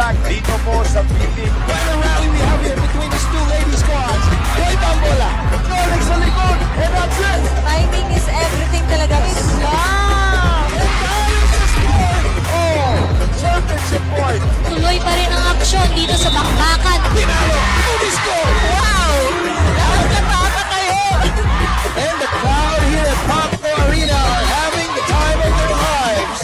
back dito po sa piling. What a rally we have here between these two lady squads. Great ang bola. Nolik sa likod, and that's it! Timing is everything talaga. Wow! And that is the score! Oh, championship point! Tuloy pa rin ang aksyon dito sa bakbakan. Pinalo! Movie score! Wow! Nakakatawa kayo! And the crowd here at Popco Arena are having the time of their lives!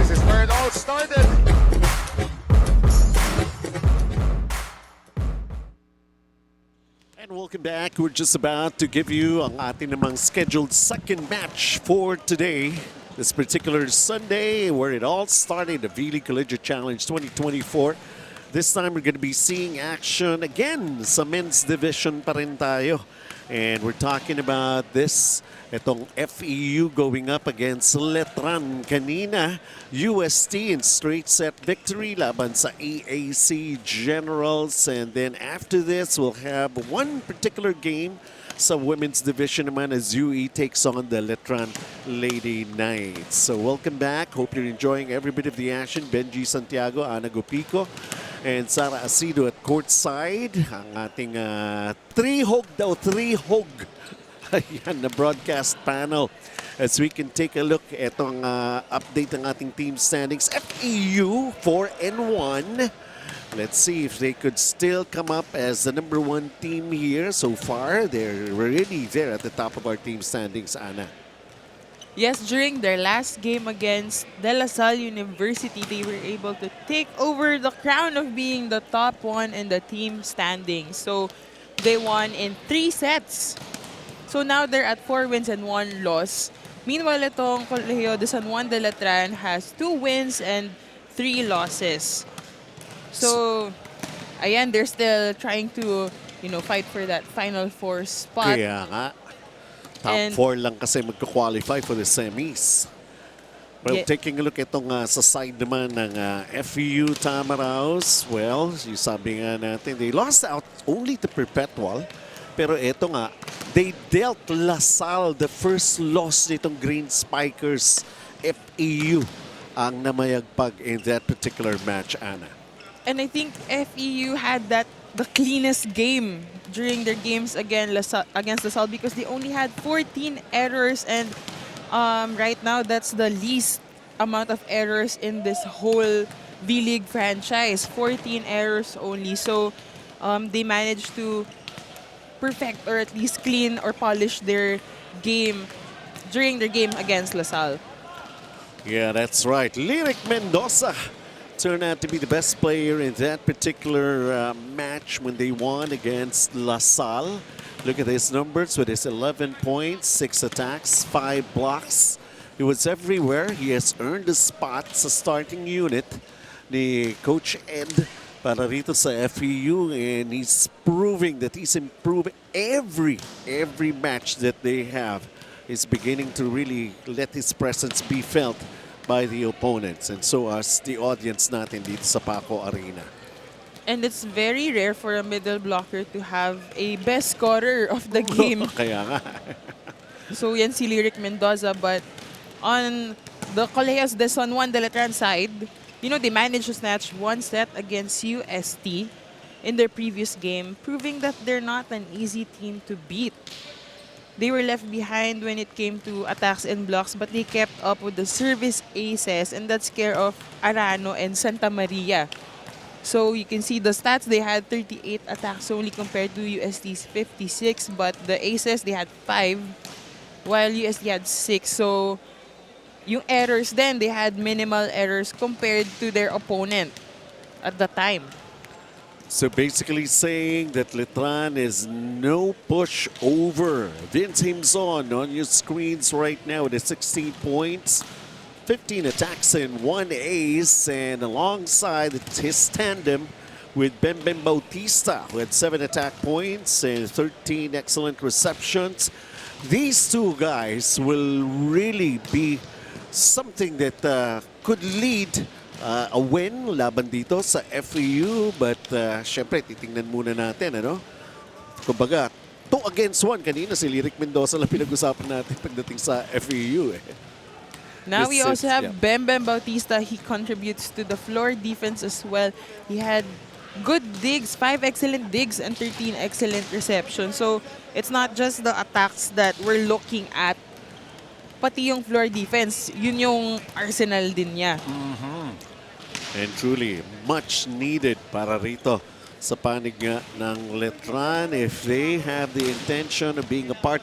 This is where it all started. And welcome back. We're just about to give you ang ating namang scheduled second match for today. This particular Sunday where it all started, the V-League Collegiate Challenge 2024. This time we're going to be seeing action again sa men's division pa rin tayo. And we're talking about this, itong FEU going up against Letran. Kanina, UST in straight set victory laban sa AAC Generals. And then after this, we'll have one particular game sa women's division naman as UE takes on the Letran Lady Knights. So welcome back. Hope you're enjoying every bit of the action. Benji Santiago, Ana Gopico, and Sara Asido at courtside. Ang ating three-hog Ayan, na broadcast panel. As we can take a look, itong update ng ating team standings. FEU 4-1. Let's see if they could still come up as the #1 team here. So far, they're really there at the top of our team standings, Ana. Yes, during their last game against De La Salle University, they were able to take over the crown of being the top one in the team standings. So they won in 3 sets. So now they're at 4 wins and 1 loss. Meanwhile, itong Colegio de San Juan de Letran has 2 wins and 3 losses. So, ayan, they're still trying to, fight for that Final Four spot. Kaya nga. Top 4 lang kasi magka-qualify for the semis. Well, taking a look itong sa side naman ng FEU Tamaraws. Well, yung sabi nga natin, they lost out only to Perpetual. Pero ito nga, they dealt LaSalle the first loss nitong Green Spikers FEU ang namayagpag in that particular match, Ana. And I think FEU had the cleanest game during their games against LaSalle because they only had 14 errors, and right now that's the least amount of errors in this whole V-League franchise. 14 errors only. So they managed to perfect or at least clean or polish their game during their game against LaSalle. Yeah, that's right. Lyric Mendoza turned out to be the best player in that particular match when they won against LaSalle. Look at his numbers with his 11 points, 6 attacks, 5 blocks. He was everywhere. He has earned a spot sa starting unit ni Coach Ed para rito sa FEU, and he's proving that he's improved every match that they have. He's beginning to really let his presence be felt by the opponents, and so as the audience natin dito sa Paco Arena. And it's very rare for a middle blocker to have a best scorer of the game. Kaya nga. So yan si Lyric Mendoza, but on the Colegios de San Juan de Letran side, they managed to snatch 1 set against UST in their previous game, proving that they're not an easy team to beat. They were left behind when it came to attacks and blocks, but they kept up with the service aces, and that's care of Arano and Santa Maria. So you can see the stats, they had 38 attacks only compared to UST's 56, but the aces, they had 5, while UST had 6. So yung errors then, they had minimal errors compared to their opponent at the time. So basically saying that Letran is no pushover. Vince Himson on your screens right now with 16 points, 15 attacks and 1 ace, and alongside his tandem with Bembem Bautista who had 7 attack points and 13 excellent receptions. These two guys will really be something that could lead a win laban dito sa FEU, but syempre titingnan muna natin, kumbaga 2 against 1 kanina si Lyric Mendoza lang pinag-usapan natin pagdating sa FEU. Now we also have yeah. Bem Bautista. He contributes to the floor defense as well. He had good digs, 5 excellent digs and 13 excellent receptions. So it's not just the attacks that we're looking at, pati yung floor defense, yun yung arsenal din niya. And truly, much needed para rito sa panig nga ng Letran if they have the intention of being a part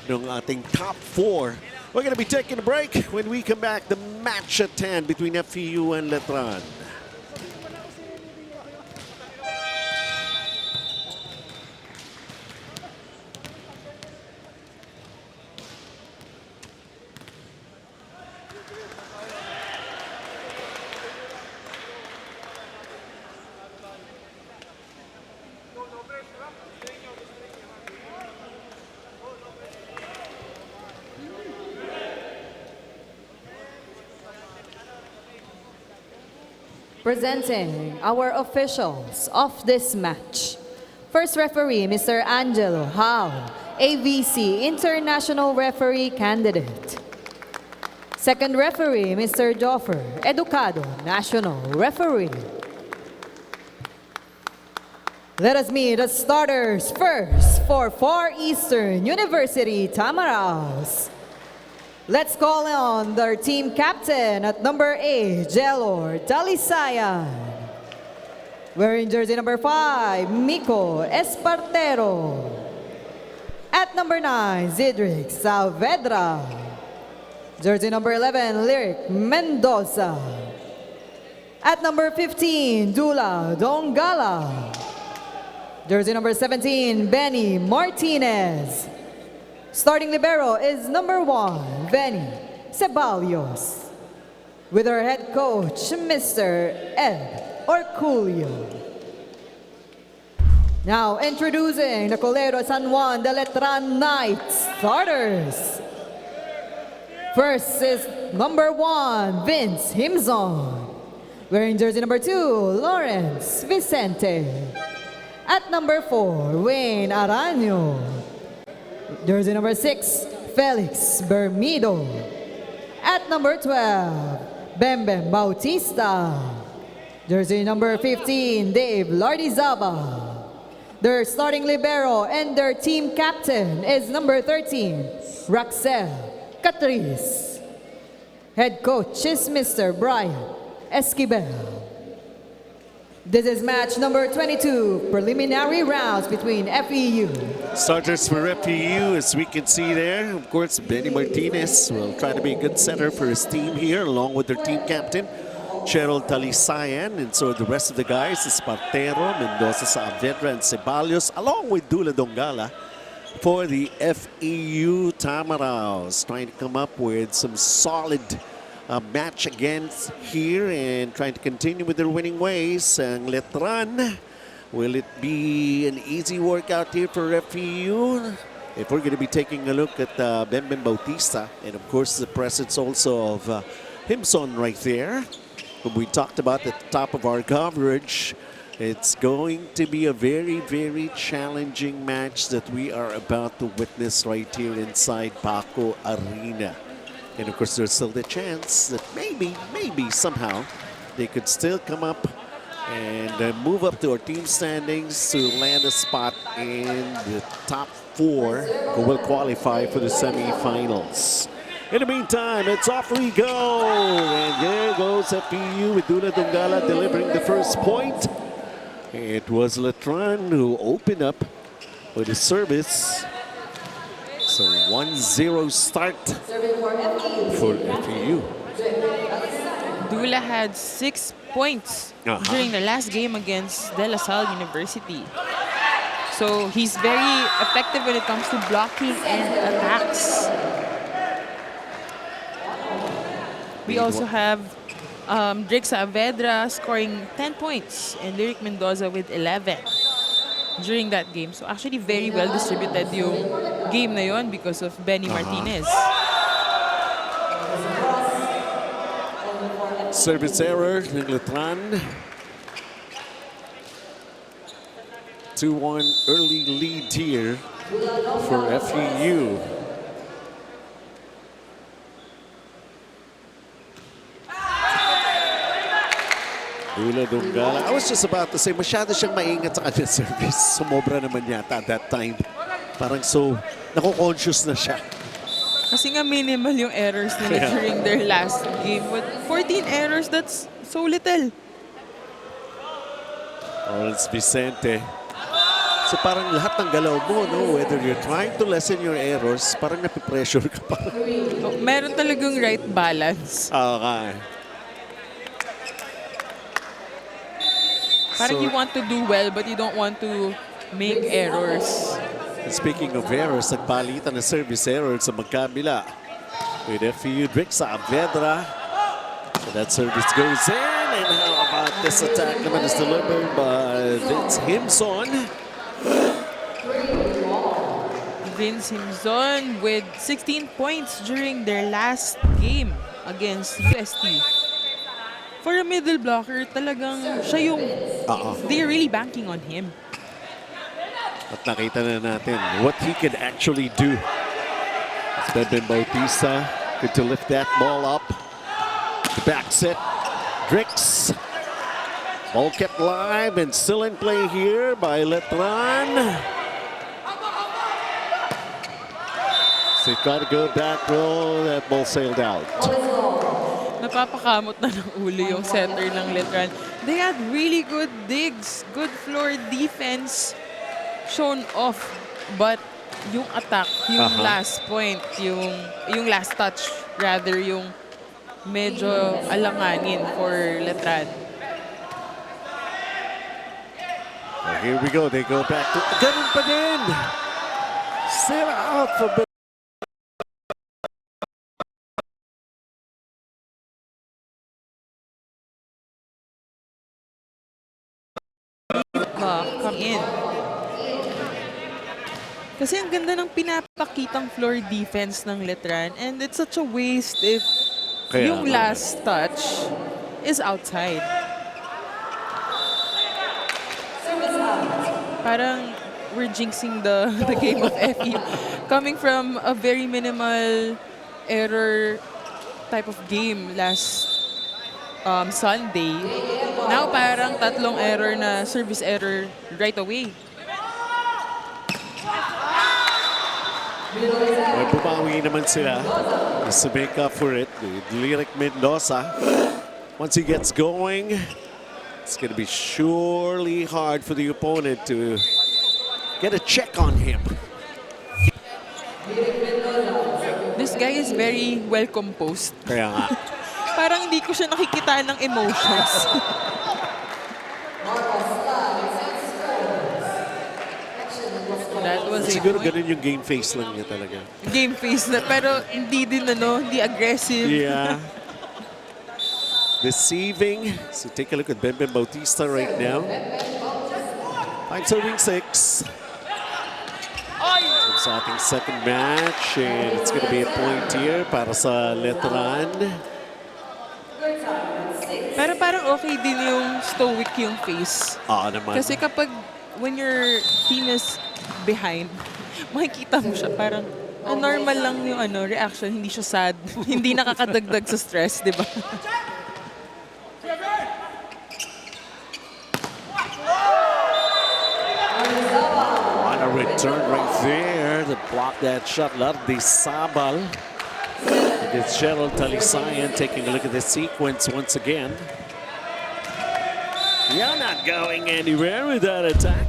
ng ating top 4. We're going to be taking a break. When we come back, the match at 10 between FEU and Letran. Presenting our officials of this match. First referee, Mr. Angelo Howe, AVC International Referee Candidate. Second referee, Mr. Joffer Educado, National Referee. Let us meet the starters first for Far Eastern University Tamaraos. Let's call on their team captain at number 8, Jelor Dalisayan. Wearing jersey number 5, Miko Espartero. At number 9, Zidric Saavedra. Jersey number 11, Lyric Mendoza. At number 15, Dula Dongala. Jersey number 17, Benny Martinez. Starting libero is number 1, Benny Ceballos. With our head coach, Mr. Ed Orculio. Now introducing the Colegio San Juan de Letran Knights starters. First is number 1, Vince Himzon. Wearing jersey number 2, Lawrence Vicente. At number 4, Wayne Araño. Jersey number 6, Felix Bermido. At number 12, Bembem Bautista. Jersey number 15, Dave Lardizaba. Their starting libero and their team captain is number 13, Raxel Catrice. Head coach is Mr. Brian Esquivel. This is match number 22, preliminary rounds between FEU. Starters for FEU, as we can see there, of course, Benny Martinez will try to be a good center for his team here, along with their team captain, Cheryl Talisayan, and so the rest of the guys, Espartero, Mendoza, Saavedra, and Ceballos, along with Dula Dongala for the FEU Tamaraos, trying to come up with some solid match against here and trying to continue with their winning ways. And Letran, will it be an easy workout here for FEU? If we're going to be taking a look at Bembem Bautista and of course the presence also of Himson right there, whom we talked about at the top of our coverage, it's going to be a very, very challenging match that we are about to witness right here inside Paco Arena. And of course, there's still the chance that maybe somehow they could still come up and move up to our team standings to land a spot in the top 4 who will qualify for the semifinals. In the meantime, it's off we go. And there goes FEU with Dula Dongala delivering the first point. It was Letran who opened up with a service. So 1-0 start for FEU. Dula had 6 points during the last game against De La Salle University. So he's very effective when it comes to blocking and attacks. We also have Drake Saavedra scoring 10 points and Lyric Mendoza with 11 during that game. So actually very well distributed yung game na yon because of Benny Martinez. Service error ng Letran. 2-1 early lead here for FEU. Dula Donggala. I was just about to say, masyado siyang maingat sa kanyang service. Sumobra naman yata at that time. Parang so, nako-conscious na siya. Kasi nga minimal yung errors nila Yeah. during their last game. With 14 errors, that's so little. Lawrence Vicente. So parang lahat ng galaw mo, no? Whether you're trying to lessen your errors, parang napipressure ka pa. So, meron talagang right balance. Okay. Parang you want to do well, but you don't want to make errors. And speaking of errors, nagpalitan na service error sa magkabila. With FEU Drix Saavedra. So that service goes in. And how about this attack naman is delivered by Vince Himson. Vince Himson with 16 points during their last game against UST. For a middle blocker, talagang siya yung they're really banking on him. At nakita na natin what he can actually do. It's Benben Bautista. Good to lift that ball up. The back set. Drix. Ball kept live and still in play here by Letran. So he tried to go back row. That ball sailed out. Napapakamot na ng ulo yung center ng Letran. They had really good digs, good floor defense shown off. But yung attack, yung last point, yung last touch, rather yung medyo alanganin for Letran. Well, here we go. They go back to... Ganun pa din! Still out for... Come in. Kasi ang ganda ng pinapakitang floor defense ng Letran, and it's such a waste if Kaya yung nga. last touch is outside. Parang we're jinxing the game of FEU. Coming from a very minimal error type of game last Sunday, now parang tatlong error na service error right away. Well, bumawi naman sila just to make up for it. Lyric Mendoza, once he gets going, it's going to be surely hard for the opponent to get a check on him. This guy is very well composed. Kaya nga. Parang hindi ko siya nakikita ng emotions. That was a Siguro point. ganun yung game face lang niya talaga. Game face na, pero hindi din hindi aggressive. Yeah. Deceiving. So take a look at Benben Bautista right now. 5-6. Sa ating second match, and it's going to be a point here para sa Letran. Pero parang okay din yung stoic yung face. Naman. Kasi kapag when your team is behind, makikita mo siya parang normal lang yung reaction, hindi siya sad, hindi nakakadagdag sa stress, di ba? On a return right there to block that shot. Lardi Sabal against Gerald Talisayan. Taking a look at the sequence once again. You're not going anywhere with that attack.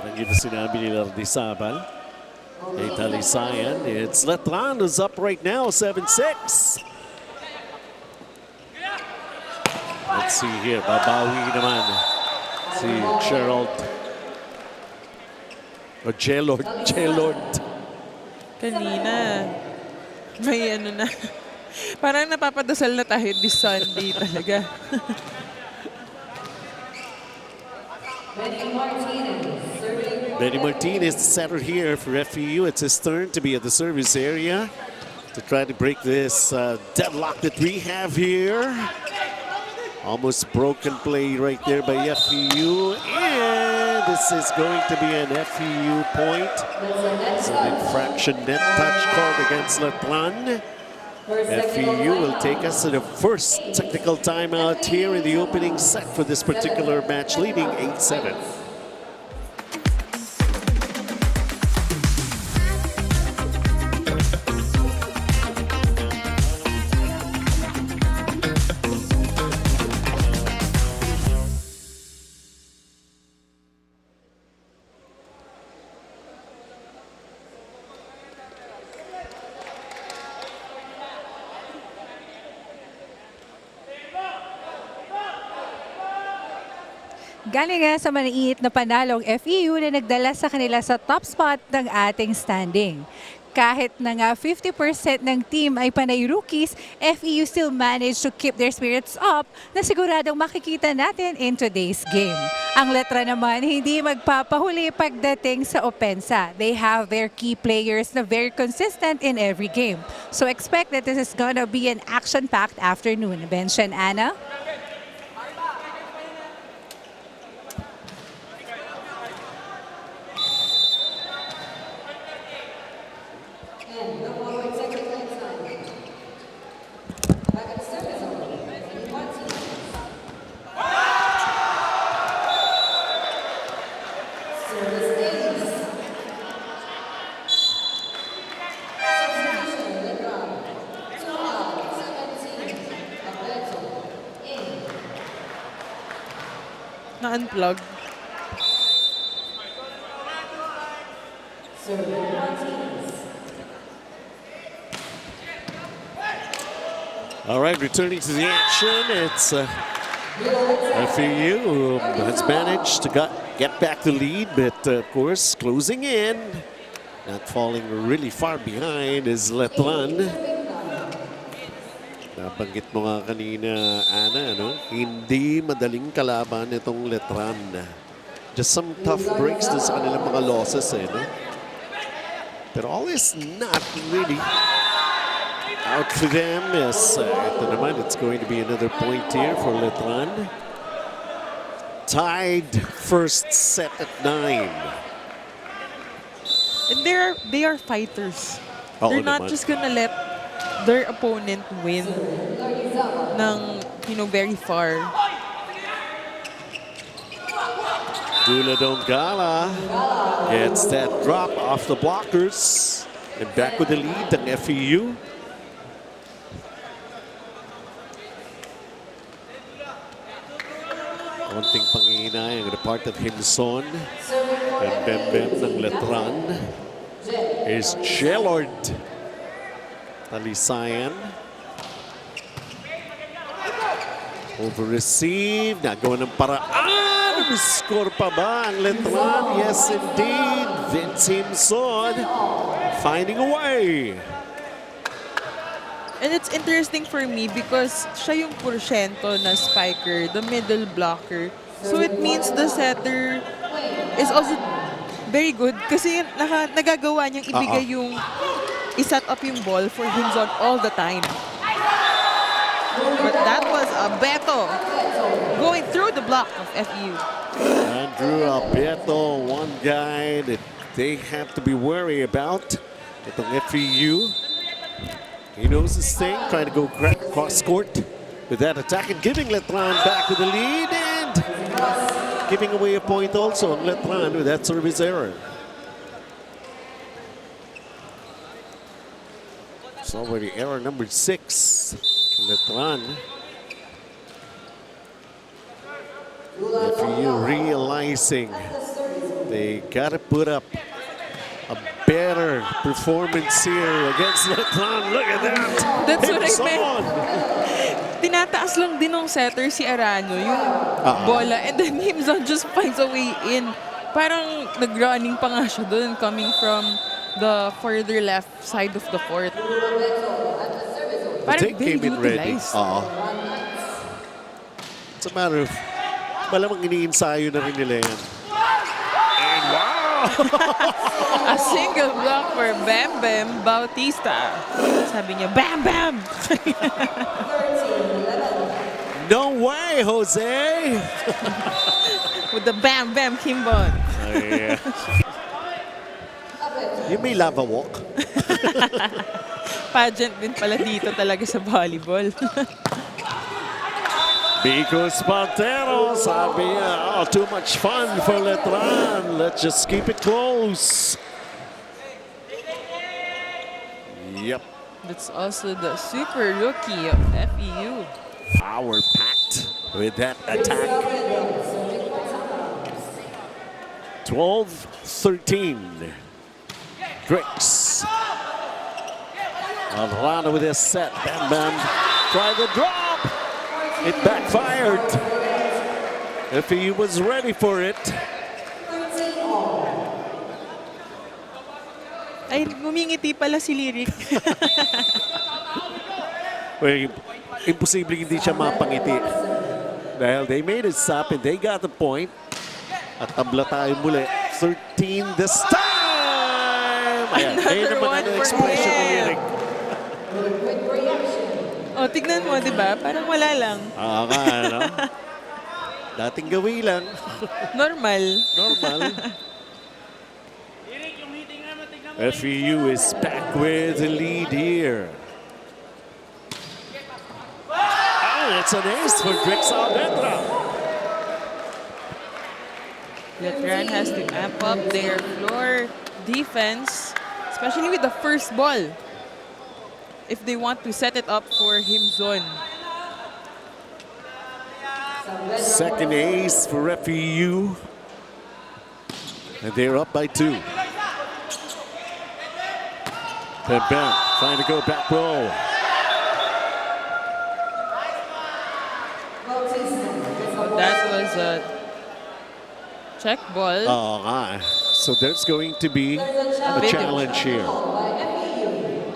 Parang yun sinabi ni Lardi Sabal. Hey, Talisayan. It's Letran who's up right now, 7-6. Let's see here. Babawi naman si Gerald. O J-Lord. Kanina, may na. Parang napapadasal na tayo this Sunday talaga. Benny Martinez, the setter here for FEU. It's his turn to be at the service area to try to break this deadlock that we have here. Almost broken play right there by FEU. And this is going to be an FEU point. It's an infraction net touch called against Letran. FEU will take us to the first technical timeout here in the opening set for this particular match, leading 8-7. Galing nga sa maliit na panalong FEU na nagdala sa kanila sa top spot ng ating standing. Kahit na nga 50% ng team ay panay rookies, FEU still managed to keep their spirits up na siguradong makikita natin in today's game. Ang Letran naman hindi magpapahuli pagdating sa opensa. They have their key players na very consistent in every game. So expect that this is gonna be an action-packed afternoon. Bench and Anna? Na-unplug. All right, returning to the action, it's FEU who has managed to get back the lead, but of course, closing in. Not falling really far behind is Letran. Nabanggit mo nga kanina, Ana, no? Hindi madaling kalaban itong Letran. Just some tough breaks to sa kanilang mga losses, eh, no? But all is not really out for them. Yes, ito naman, it's going to be another point here for Letran. Tied first set at 9. And they are fighters. Oo They're not naman. just gonna let their opponent win ng, very far. Dula Dongala gets that drop off the blockers. And back with the lead, ang FEU. Konting panginay ang part of Himson. And Bembem ng Letran is Jelord Talisayan. Over-receive. Nagawa ng paraan. Score pa ba ang Letran? Yes, indeed. Vince Himson finding a way. And it's interesting for me because siya yung porsyento na spiker, the middle blocker. So it means the setter is also very good kasi nagagawa niyang ibigay yung iset up yung ball for Himson all the time. But that was a Beto going through the block of FEU. Andrew Alberto, one guy that they have to be worried about. Itong FEU. He knows his thing, trying to go cross court with that attack and giving Letran back with the lead and giving away a point also on Letran with that service error. It's already error number 6. Letran. FEU realizing they gotta put up a better performance here against Letran. Look at that. That's what I Himson. meant. Tinataas lang din ng setter si Arano yung bola and then Himson just finds a way in. Parang nag-running pa nga siya doon coming from the further left side of the court. Parang They came in ready. utilized. It's a matter of malamang iniinsayo na rin nila yan. And wow! A single block for Bam Bam Bautista. Sabi niya, Bam Bam! No way, Jose! With the Bam Bam Kimbon. Yeah. You may lava walk. Pageant din pala dito talaga sa volleyball. Biko Spantero, sabi niya, oh, too much fun for Letran. Let's just keep it close. Yep, That's also the super rookie of FEU. power packed with that attack. 12-13. Drix. Alvarado with his set. Bam Bam. Try the drop. It backfired. If he was ready for it. Ay, ngumingiti pala si Lyric. Well, imposible hindi siya mapangiti. Dahil they made it stop and they got the point. At tabla tayo muli. 13 this time! Ayan, ayun naman ang expression ni Lyric. O, tignan mo, di ba? Parang wala lang. Nga, ano? Dating gawi lang. Normal. Normal. FEU is back with the lead here. Oh, it's an ace for Drix Alvendra. Letran has to amp up their floor defense, especially with the first ball, if they want to set it up for Himzon. Second ace for FEU. And they're up by 2. Then Ben trying to go back row. So that was a check ball. So there's going to be a big challenge here.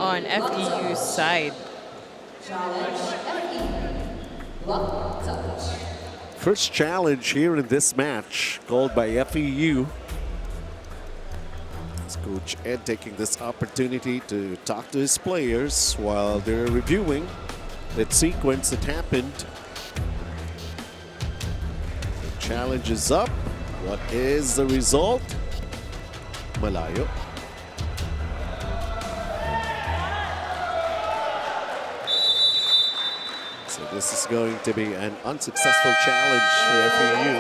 On FEU's side. First challenge here in this match called by FEU. It's Coach Ed taking this opportunity to talk to his players while they're reviewing that sequence that happened. The challenge is up. What is the result? Malayo. So this is going to be an unsuccessful challenge for FEU.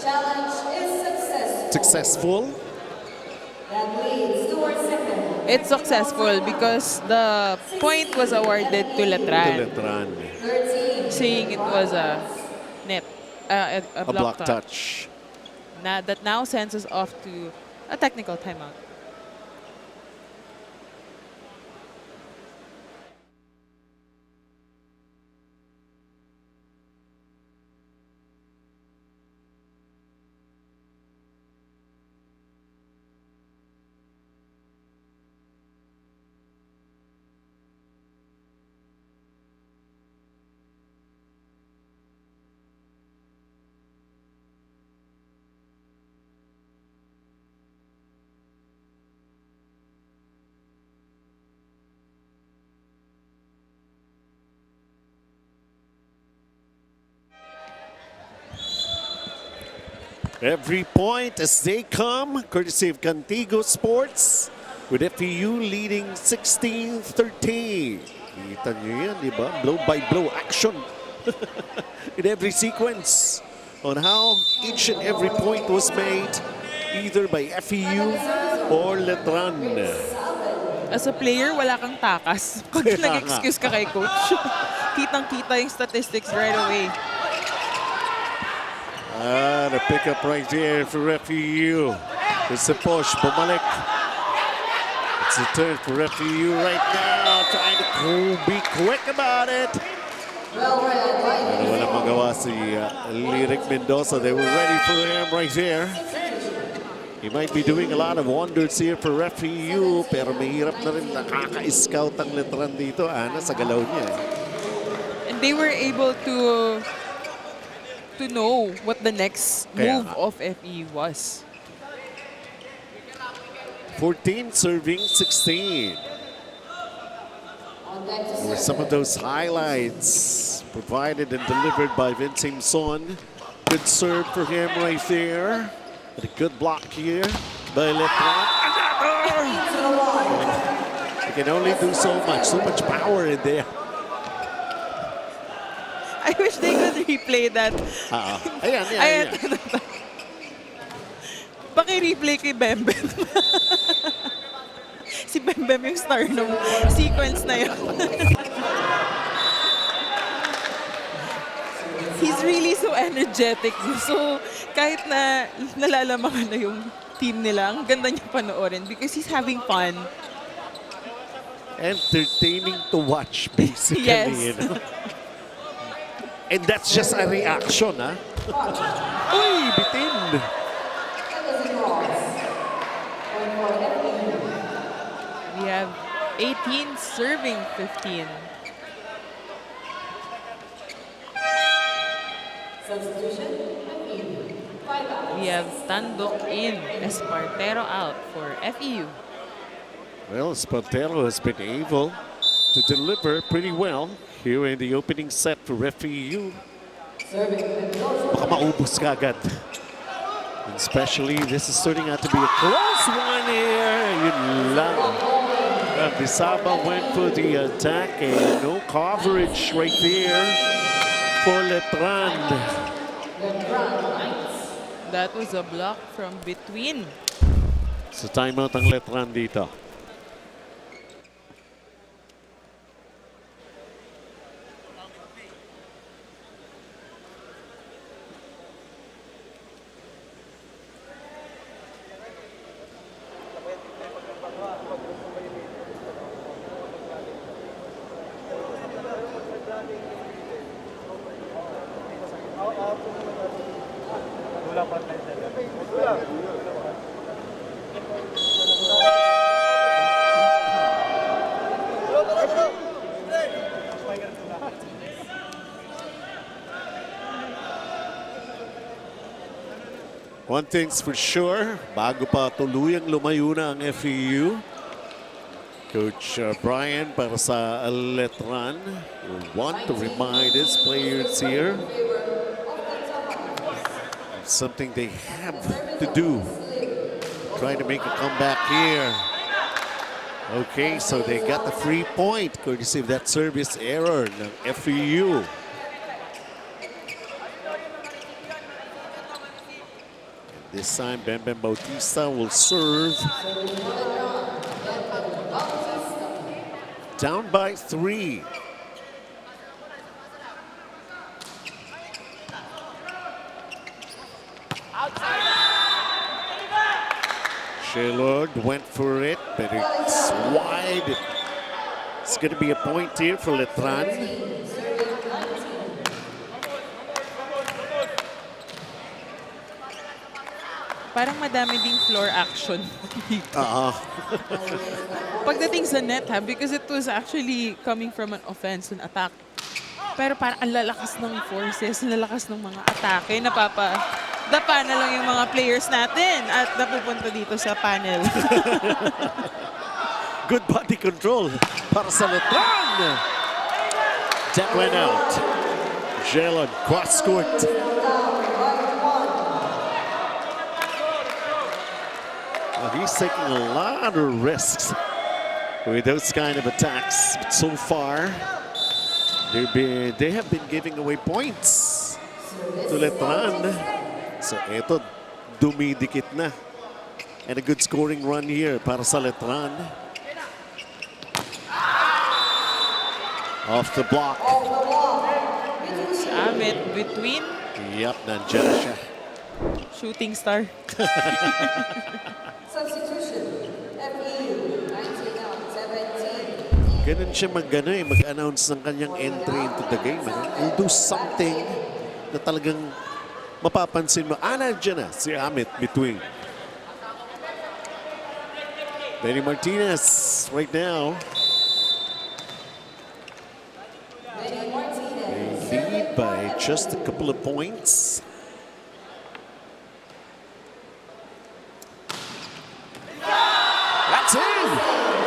Challenge is successful. Successful? That leads to our second. It's successful because the point was awarded to Letran, Letran. saying it was a net, a block touch. That now sends us off to a technical timeout. Every point as they come, courtesy of Contigo Sports, with FEU leading 16-13. Kita nyo yan, di ba? Blow by blow action in every sequence on how each and every point was made either by FEU or Letran. As a player, wala kang takas. Pag nag-excuse ka kay coach, kitang-kita yung statistics right away. The pickup right there for FEU. It's a push, bumalik. It's a turn for FEU right now, trying to be quick about it. Pero walang magawa si Lyric Mendoza. They were ready for him right there. He might be doing a lot of wonders here for FEU, pero mahirap na rin, nakaka-scout ang Letran dito, sa galaw niya. And they were able to know what the next move of FE was. 14 serving 16. Were some of those highlights provided and delivered by Vince Himzon. Good serve for him right there. And a good block here by Letran. can only do so much power in there. I wish they could replay that. Ayan. Ayan. Paki-replay kay Bembem. Si Bembem yung star nung sequence na yun. He's really so energetic. So, kahit na nalalamangan na yung team nila, ang ganda niya panoorin because he's having fun. Entertaining to watch, basically. Yes. You know? And that's just a reaction, ha? Uy, bitin! We have 18 serving 15. Substitution, We have Tandok in, Espartero out for FEU. Well, Espartero has been able to deliver pretty well here in the opening set for FEU. Baka maubos ka agad. And especially, this is turning out to be a close one here. Yun lang. Disaba went for the attack and no coverage right there for Letran. That was a block from between. So timeout ang Letran dito. One thing's for sure, bago pa tuluyang lumayo na ang FEU, Coach Brian para sa Letran will want to remind his players here of something they have to do. Trying to make a comeback here. Okay, so they got the free point courtesy of that service error ng FEU. This time, Bembem Bautista will serve. Down by 3. Shelord went for it, but it's wide. It's going to be a point here for Letran. Parang madami ding floor action dito. Pagdating sa net ha, because it was actually coming from an offense, an attack. Pero parang ang lalakas ng forces, ang lalakas ng mga atake, dapa na lang yung mga players natin at napupunta dito sa panel. Good body control para sa Letran. That went out. Jelon cross court. Well, he's taking a lot of risks with those kind of attacks. But so far, they have been giving away points to Letran. So eto, dumidikit na. And a good scoring run here para sa Letran. Off the block. Amit between. Yep, nandiyan na siya. Shooting star. substitution, FEU, 19-17. Ganun siya mag-announce ng kanyang entry into the game. He'll do something na talagang mapapansin mo. Nandiyan na si Amit between. Benny Martinez right now. They lead by just a couple of points. That's in!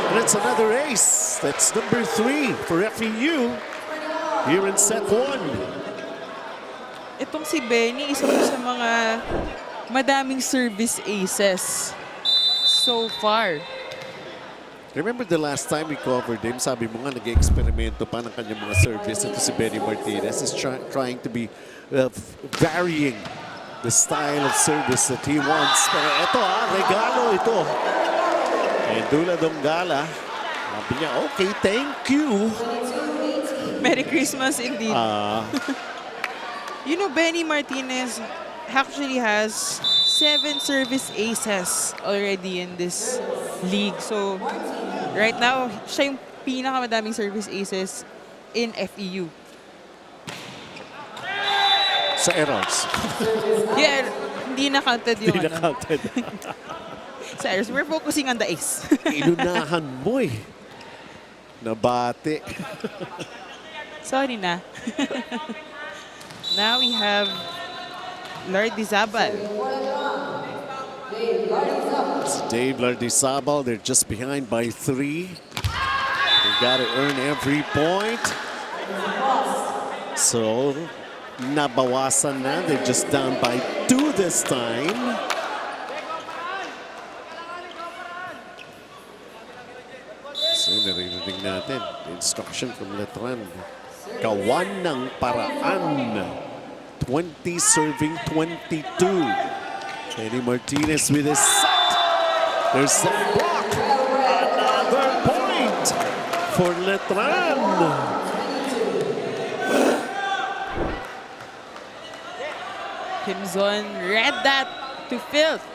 And it's another ace. That's number 3 for FEU here in set 1. Itong si Benny, isa po sa mga madaming service aces so far. Remember the last time we covered him, sabi mo nga nag-eksperimento pa ng kanyang mga service. Ito si Benny Martinez is trying to be varying the style of service that he wants. Pero ito regalo ito. And Dula Donggala, sabi niya, okay, thank you. Merry Christmas indeed. You know, Benny Martinez actually has 7 service aces already in this league. So, right now, siya yung pinakamadaming service aces in FEU. Sa errors. Yeah, hindi na counted yung Hindi na counted. Sa errors. We're focusing on the ace. Inunahan mo eh. Nabate. Sorry na. Now we have Lardizabal. It's Dave Lardizabal. They're just behind by 3. They got to earn every point. So, nabawasan na. They're just down by 2 this time. So, naririnig natin. Instruction from Letran. Kawan ng paraan. 20 serving 22. Benny Martinez with his set. There's that block. Another point for Letran. Kimzon read that to filth.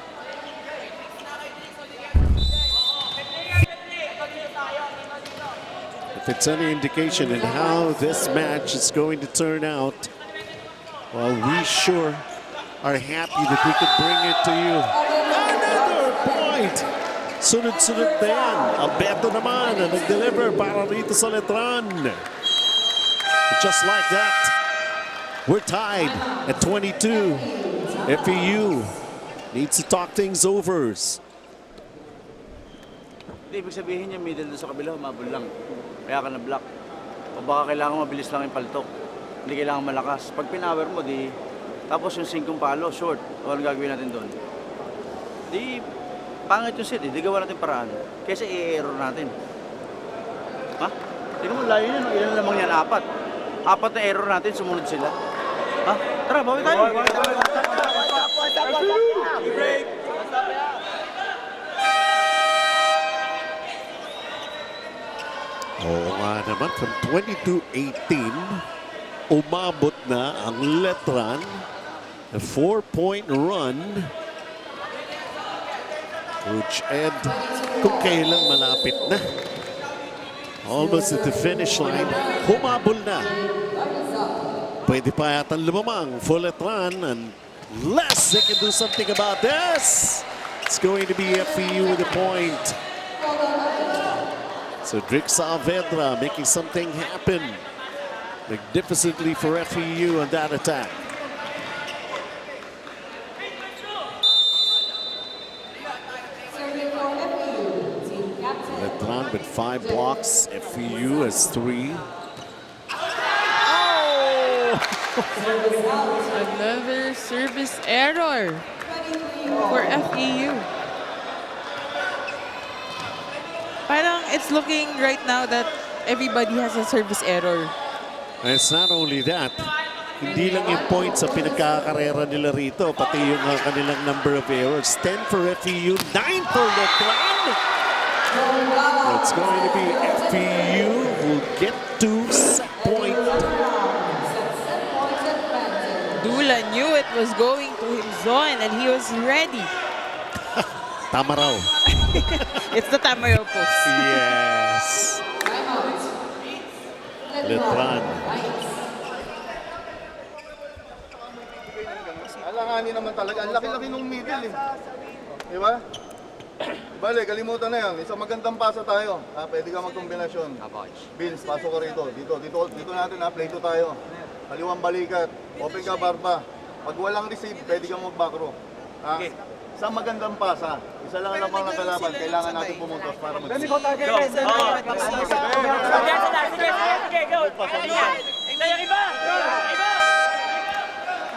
If it's any indication in how this match is going to turn out, well, we sure are happy that we could bring it to you. Another point! Sunod-sunod na yan. Alberto naman ang nag-deliver para rito sa Letran. Just like that, we're tied at 22. FEU needs to talk things over. Hindi, ibig sabihin niya middle doon sa kabila, humabol lang. Kaya ka na-block. O baka kailangan mabilis lang yung paltok. Hindi kailangan malakas. Pag pinower mo, di... Tapos yung 5 palo, short. O ano gagawin natin doon? Di... Pangit yung set, di gawa natin paraan. Kesa i-error natin. Ha? Tingnan mo, layo yun. Ilan lamang yan? 4. 4 na error natin, sumunod sila. Ha? Tara, bawi tayo. Break! Oo nga naman, from 22-18, umabot na ang Letran. A 4-point run. Coach Ed, kung kailan malapit na. Almost at the finish line, humabol na. Pwede pa yata lumamang for Letran, unless they can do something about this. It's going to be FEU with a point. So Drick Saavedra making something happen magnificently for FEU on that attack. Letran with 5 blocks, FEU has 3. Another service error for FEU. Parang it's looking right now that everybody has a service error. And it's not only that, hindi lang yung points sa pinagkakarera nila rito, pati yung kanilang number of errors. 10 for FEU, 9 for Letran. It's going to be FEU who get to set point. Dula knew it was going to his zone and he was ready. Tama raw. It's the Tamaraw post. Yes. Letran. Alanganin naman talaga. Ang laki-laki nung middle eh. Di ba? Bale, kalimutan na yan. Isang magandang pasa tayo. Pwede ka magkombinasyon. Vince, pasok ka rito. Dito natin play 2 tayo. Kaliwang balikat. Open ka barba. Pag walang receive, pwede ka mag-back row. Sa magandang pasa, isa lang ang mga kalaban, kailangan natin pumuntos para mag-receive.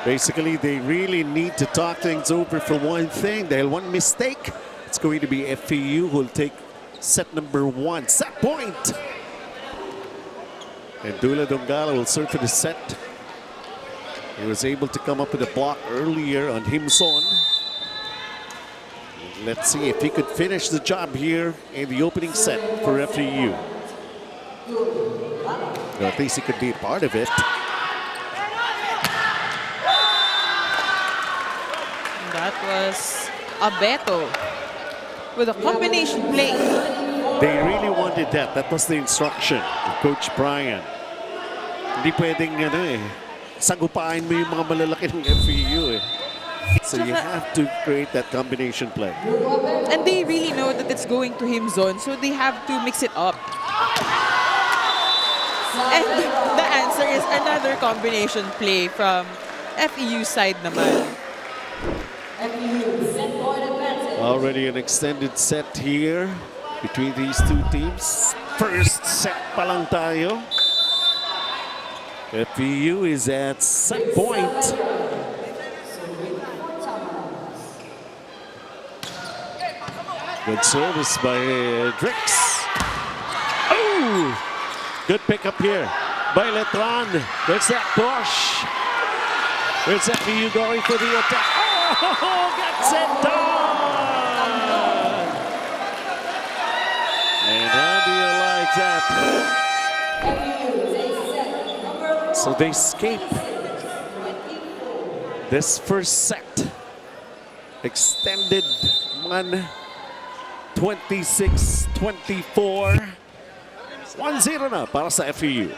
Basically, they really need to talk things over for one thing. They'll one mistake. It's going to be FEU who will take set number 1. Set point! And Dula Dongala will serve for the set. He was able to come up with a block earlier on Himson. Let's see if he could finish the job here in the opening set for FEU. Well, at least he could be a part of it. That was Abeto with a combination play. They really wanted that. That was the instruction of Coach Brian. Hindi pwedeng sagupain mo yung mga malalaki ng FEU eh. So you have to create that combination play. And they really know that it's going to him zone, so they have to mix it up. And the answer is another combination play from FEU side naman. Already an extended set here between these two teams. First set pa lang tayo. FEU is at set point. Good service by Drix. Oh! Good pickup here by Letran. There's that push. There's FEU going for the attack. Oh! Gets it done! And how do you like that? So they escape this first set. Extended 26-24. 1-0 na para sa FEU.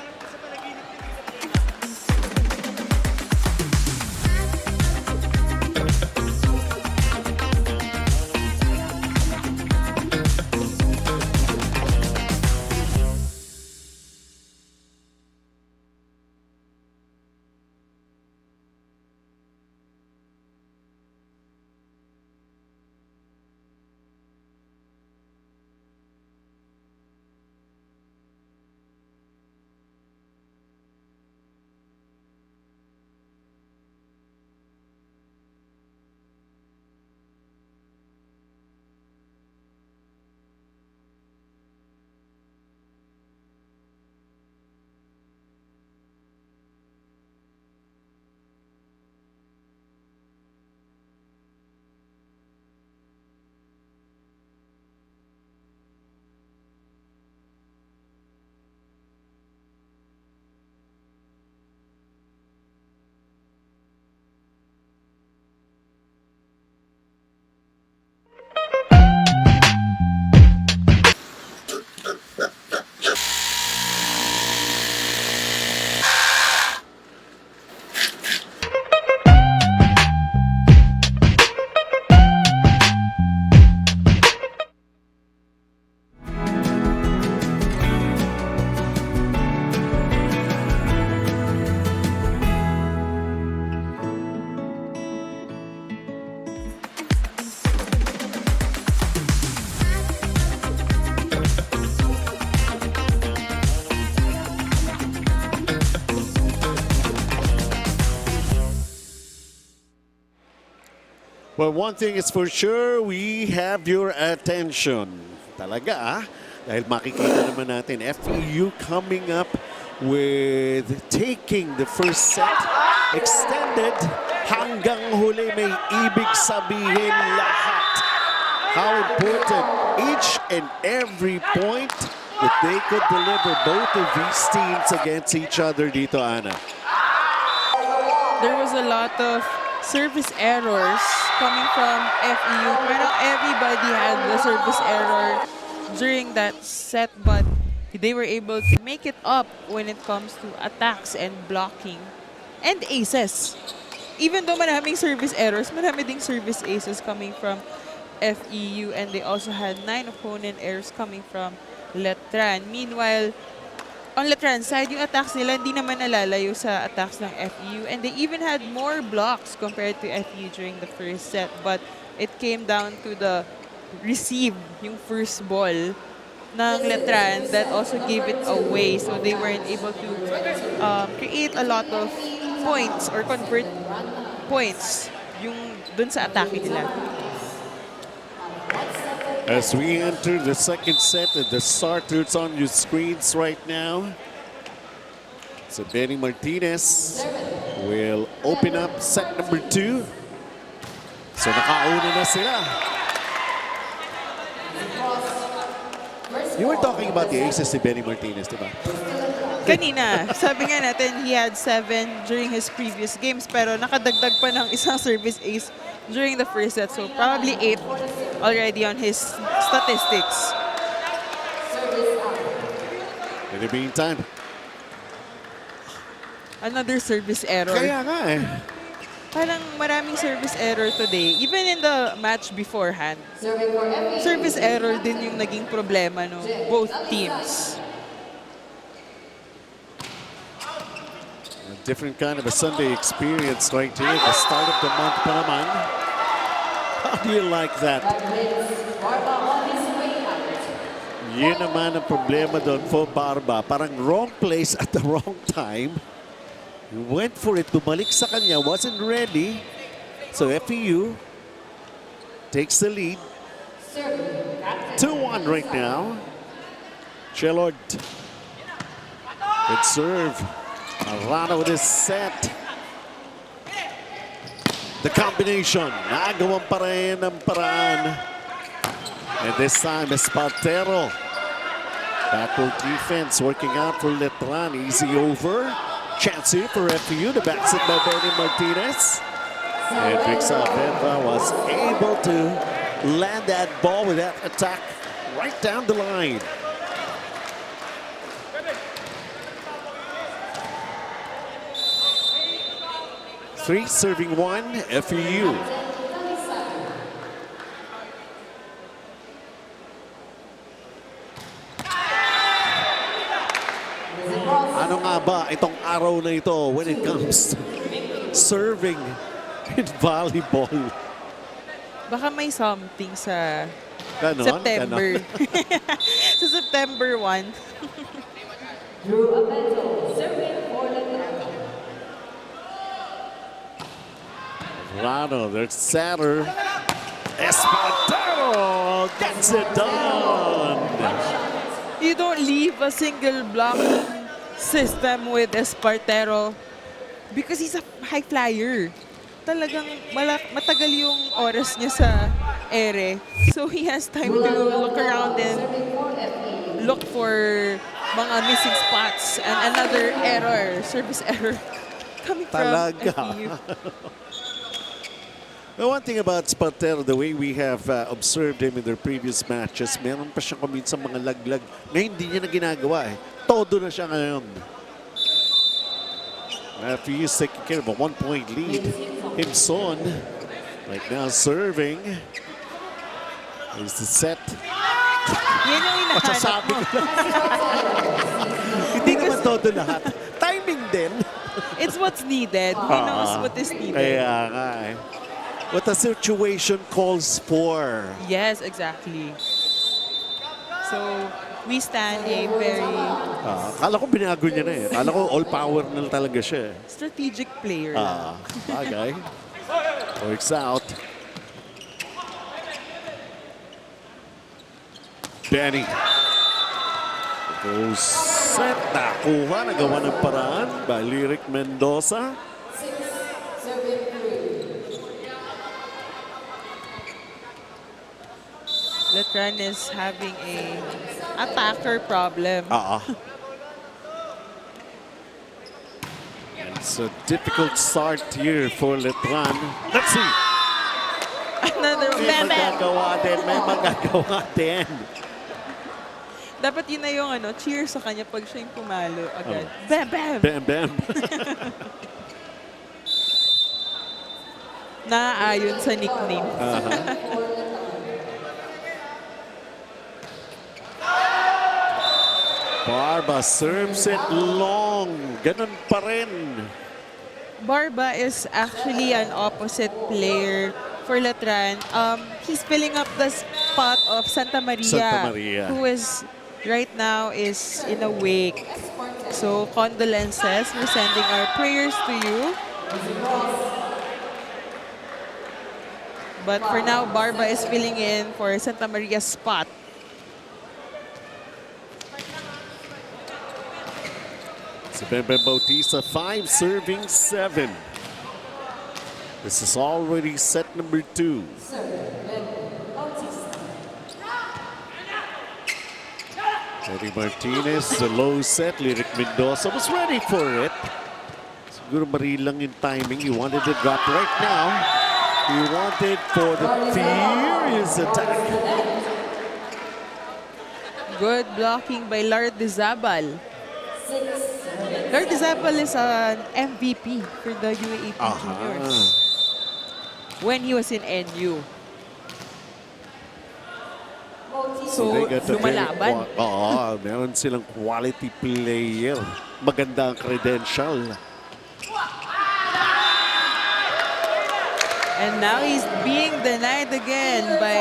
Well, one thing is for sure, we have your attention. Talaga dahil makikita naman natin, FEU coming up with taking the first set. Extended hanggang huli, may ibig sabihin lahat. How important each and every point that they could deliver both of these teams against each other dito, Ana. There was a lot of service errors coming from FEU. Parang everybody had the service error during that set, but they were able to make it up when it comes to attacks and blocking and aces. Even though maraming service errors, marami ding service aces coming from FEU, and they also had 9 opponent errors coming from Letran. Meanwhile, on Letran's side, yung attacks nila hindi naman nalalayo sa attacks ng FEU, and they even had more blocks compared to FEU during the first set, but it came down to the receive, yung first ball ng Letran that also gave it away, so they weren't able to create a lot of points or convert points yung dun sa atake nila. As we enter the second set, the starters on your screens right now. So Benny Martinez will open up set number 2. So nakauna na sila. You were talking about the aces ni Benny Martinez, diba? Kanina, sabi nga natin, he had 7 during his previous games, pero nakadagdag pa ng isang service ace during the first set. So probably 8 already on his statistics. In the meantime, Another service error. kaya nga eh. Parang maraming service error today. Even in the match beforehand, service error din yung naging problema no both teams. A different kind of a Sunday experience right here. The start of the month pa naman. How do you like that? Yun naman ang problema doon for Barba. Parang wrong place at the wrong time. He went for it. Bumalik sa kanya. Wasn't ready. So FEU takes the lead. 2-1 right now. Chelord. Good serve. Arana with his set. The combination. Nagawan pa rin ang paraan. And this time, Espartero. Backward defense working out for Letran. Easy over. Chance here for FEU. The back set by Benny Martinez. And Victor Benva was able to land that ball with that attack right down the line. Three serving 1, FEU. Ano nga ba itong araw na ito when it comes to serving in volleyball? Baka may something sa Ganon, September. Sa September 1. Rano, there's Satter. Espartero gets it done. You don't leave a single blocking system with Espartero because he's a high flyer. Talagang matagal yung oras niya sa ere. So he has time to look around and look for mga missing spots. And another error, service error coming from FEU. The one thing about Espartero, the way we have observed him in their previous matches, meron pa siyang kuminsan mga laglag na hindi niya na ginagawa eh. Todo na siya ngayon. FEU is taking care of a 1-point lead. Himson, right now serving. Here's the set. Yan yung hinahanap mo. Hindi naman todo lahat. Timing din. It's what's needed. He knows what is needed. Kaya nga eh. What the situation calls for. Yes, exactly. So, we stand a very Akala ko binago niya na eh. Akala ko all power na talaga siya eh. strategic player. Bagay. Works out. Benny. Goes set. Nakuha. Nagawa ng paraan by Lyric Mendoza. Letran is having a attacker problem. And it's a difficult start here for Letran. Let's see. Another May bam, bam. magagawa din. May magagawa din. Dapat yun na yung cheer sa kanya pag siya yung pumalo agad. Bam, bam! Bam, bam. Naaayon sa nickname. Barba serves it long. Ganun pa rin. Barba is actually an opposite player for Letran. He's filling up the spot of Santa Maria, who is right now is in a wake. So condolences. We're sending our prayers to you. But for now, Barba is filling in for Santa Maria's spot. So Bembem Bautista 5 serving 7. This is already set number 2. Eddie Martinez, the low set. Lyric Mendoza was ready for it. Siguro mali lang yung timing. He wanted to drop right now. He wanted for the furious attack. Good blocking by Lardizabal. Lardizabal is an MVP for the UAAP juniors when he was in NU. So, They got a lumalaban. meron silang quality player. Maganda ang credential. And now he's being denied again by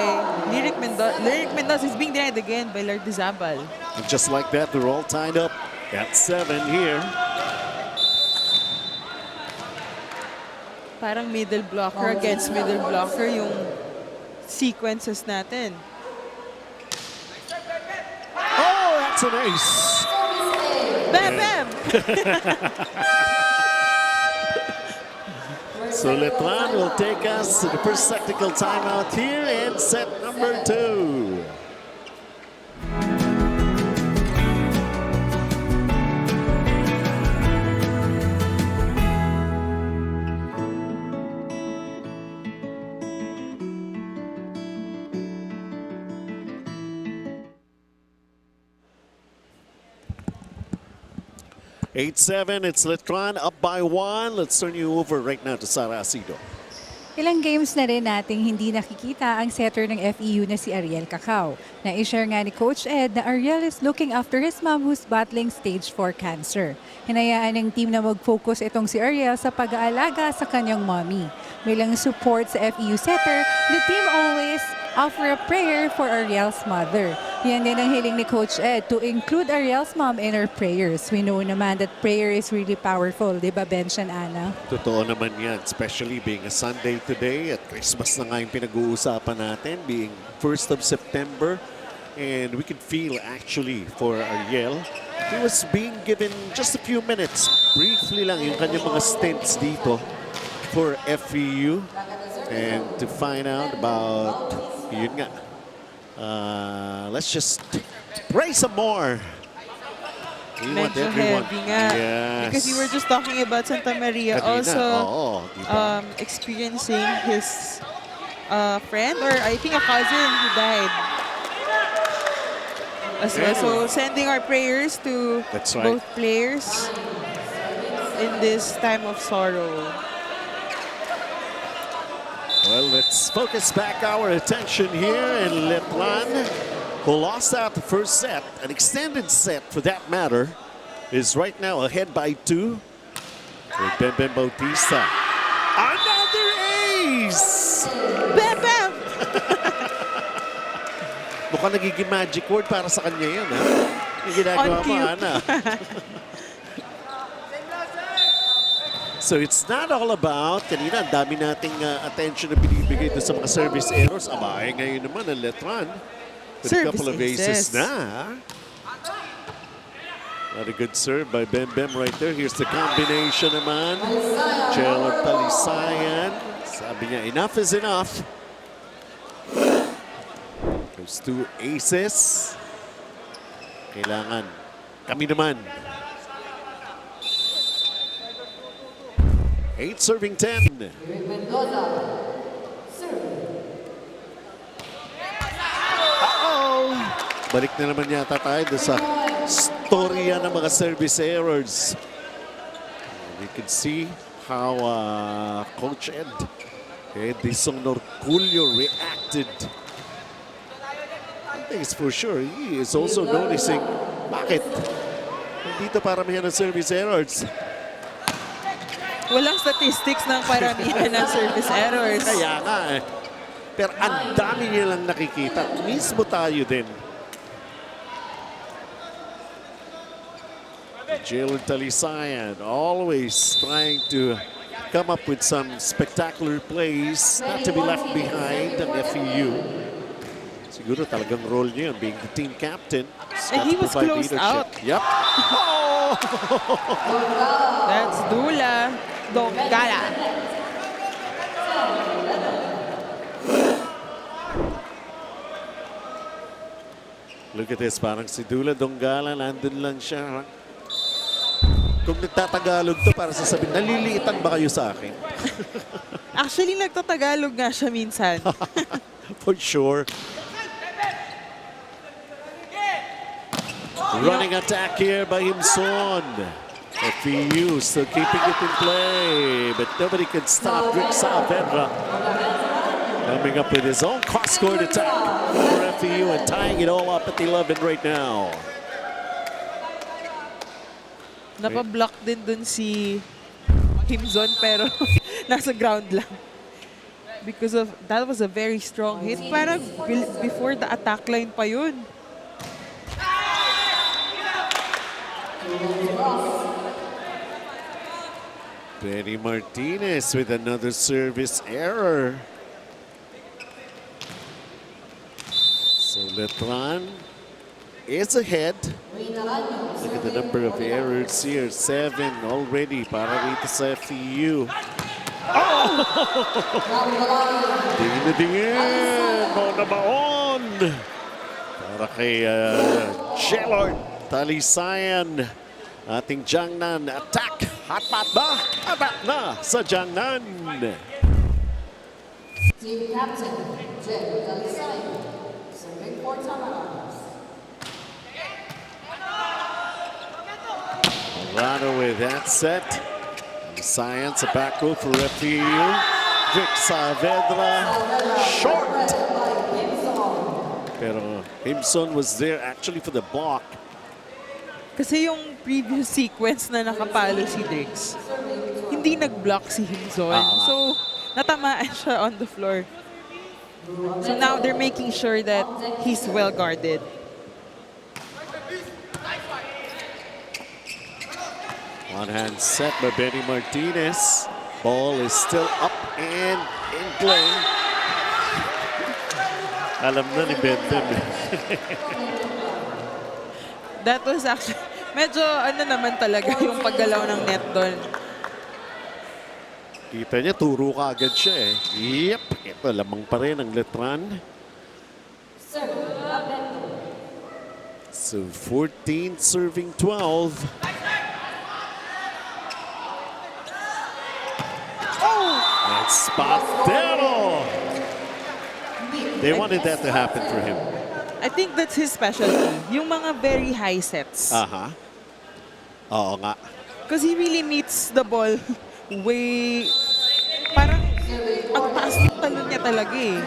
Lyric Mendoza. Lyric Mendoza is being denied again by Lardizabal. And just like that, they're all tied up at 7 here. Parang middle blocker against middle blocker yung sequences natin. Oh, that's an ace. Bam, bam! So Letran will take us to the first technical timeout here in set number 2. Eight-7, it's Letran up by 1. Let's turn you over right now to Sara Asido. Ilang games na rin nating hindi nakikita ang setter ng FEU na si Ariel Cacao. Na-ishare nga ni Coach Ed na Ariel is looking after his mom who's battling stage 4 cancer. Hinayaan ng team na mag-focus itong si Ariel sa pag-aalaga sa kanyang mommy. Bilang support sa FEU setter, the team always offer a prayer for Ariel's mother. Yan din ang hiling ni Coach Ed to include Ariel's mom in her prayers. We know naman that prayer is really powerful, di ba Bench and Ana? Totoo naman yan, especially being a Sunday today at Christmas na nga yung pinag-uusapan natin, being 1st of September. And we could feel actually for Ariel, he was being given just a few minutes, briefly lang yung kanyang mga stints dito for FEU. And to find out about, yun nga, let's just pray some more. We want Medyo everyone. heavy nga. Yes. Because we were just talking about Santa Maria Kanina, also diba? experiencing his friend or I think a cousin who died as well. So sending our prayers to That's right. both players in this time of sorrow. Well, let's focus back our attention here in Letran, who lost out the first set, an extended set for that matter, is right now ahead by 2 for Bembem Bautista. Another ace! Bam, bam! Mukhang nagiging magic word para sa kanya yan, ha? Yung ginagawa On mo, cue. Ana. So it's not all about, kanina, ang dami nating attention na binibigay doon sa mga service errors. Abay, ngayon naman ang Letran. With a couple of aces na. Not a good serve by Bembem right there. Here's the combination naman. Chelo Talisayan. Sabi niya, enough is enough. Those 2 aces. Kailangan. Kami naman. 8 serving 10. Uh-oh! Balik na naman yata tayo doon sa storya ng mga service errors. You can see how Coach Edison Norculio reacted. I think it's for sure he is also noticing bakit dito paramihan ng service errors. Walang statistics ng paramihan ng service errors. Kaya nga eh. Pero ang dami niya lang nakikita. Mismo tayo din. Jalen Talisayan always trying to come up with some spectacular plays, not to be left behind ang FEU. Siguro talagang role niya yun, being the team captain. And he was closed out. Yep. Oh! That's Dula Donggala. Look at this, parang si Dula Donggala, nandun lang siya. Kung nagtatagalog to, para sasabihin, naliliitan ba kayo sa akin? Actually, nagtatagalog nga siya minsan. For sure. Running attack here by Himson. FEU still keeping it in play, but nobody can stop Rick Saavedra. Coming up with his own cross-court attack for FEU and tying it all up at 11 right now. Napablock din dun si Himson pero nasa ground lang. Because of that was a very strong hit. Parang before the attack line pa yun. Benny Martinez with another service error. So Letran is ahead. Look at the number of errors here. 7 already para rito sa FEU. Oh! Tingin! Baon na baon! Para kay Shellard Talisayan. Ating Jiangnan attack. Hotpot ba? Attack na sa Jiangnan. Team captain, Jay Dalisay, serving for Tamaras. Rado with that set. Science, a back row for FEU. Rick Saavedra, short. Pero Himson was there actually for the block. Kasi yung previous sequence na nakapalo si Drix, hindi nag-block si Himson. So, natamaan siya on the floor. So now they're making sure that he's well guarded. One hand set by Benny Martinez. Ball is still up and in play. Alam na ni Benden. That was actually, medyo ano naman talaga yung paggalaw ng net doon. Kita niya, turo ka agad siya eh. Yep, ito lamang pa rin ang Letran. So 14 serving 12. And Spatero! They wanted that to happen for him. I think that's his specialty. Yung mga very high sets. Aha. Oo nga. Because he really meets the ball way... Parang ang taas ng talon niya talaga eh.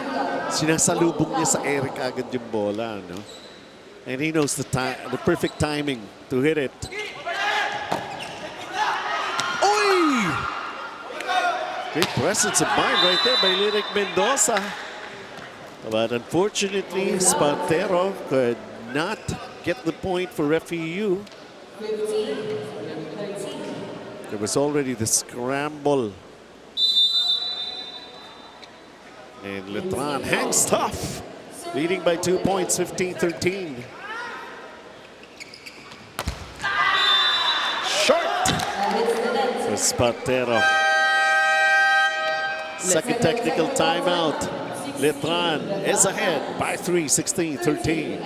Sinasalubog niya sa Eric agad yung bola, no? And he knows the perfect timing to hit it. Oy! Great presence of mind right there by Lyric Mendoza. But unfortunately, Spatero could not get the point for FEU. There was already the scramble. And Letran hangs tough, leading by 2 points, 15-13. Short for Spatero. Second technical timeout. Letran is ahead by 3, 16-13.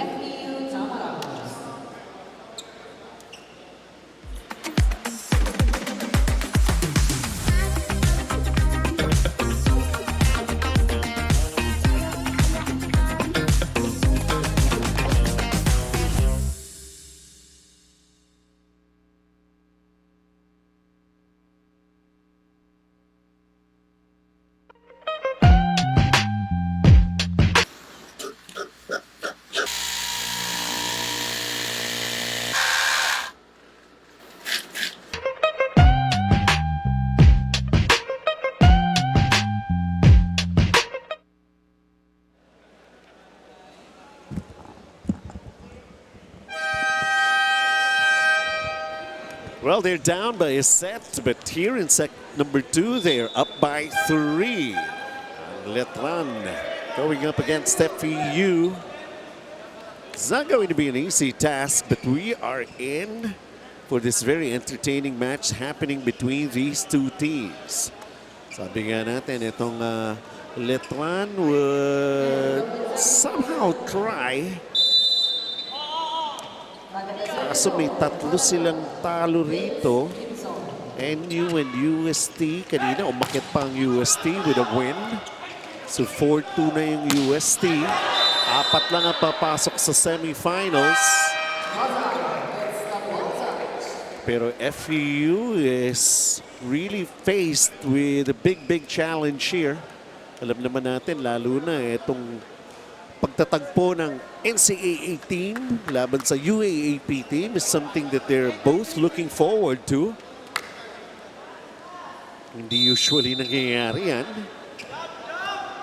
Well, they're down by a set, but here in set number 2, they're up by 3. Letran going up against FEU. It's not going to be an easy task, but we are in for this very entertaining match happening between these two teams. Sabi nga natin, itong Letran would somehow try. Kaso may tatlo silang talo rito. NU and UST. Kanina umakit pa ang UST with a win. So 4-2 na yung UST. 4 lang ang papasok sa semifinals. Pero FEU is really faced with a big challenge here. Alam naman natin, lalo na itong pagtatagpo ng NCAA team laban sa UAAP team is something that they're both looking forward to. Hindi usually nangyayari yan.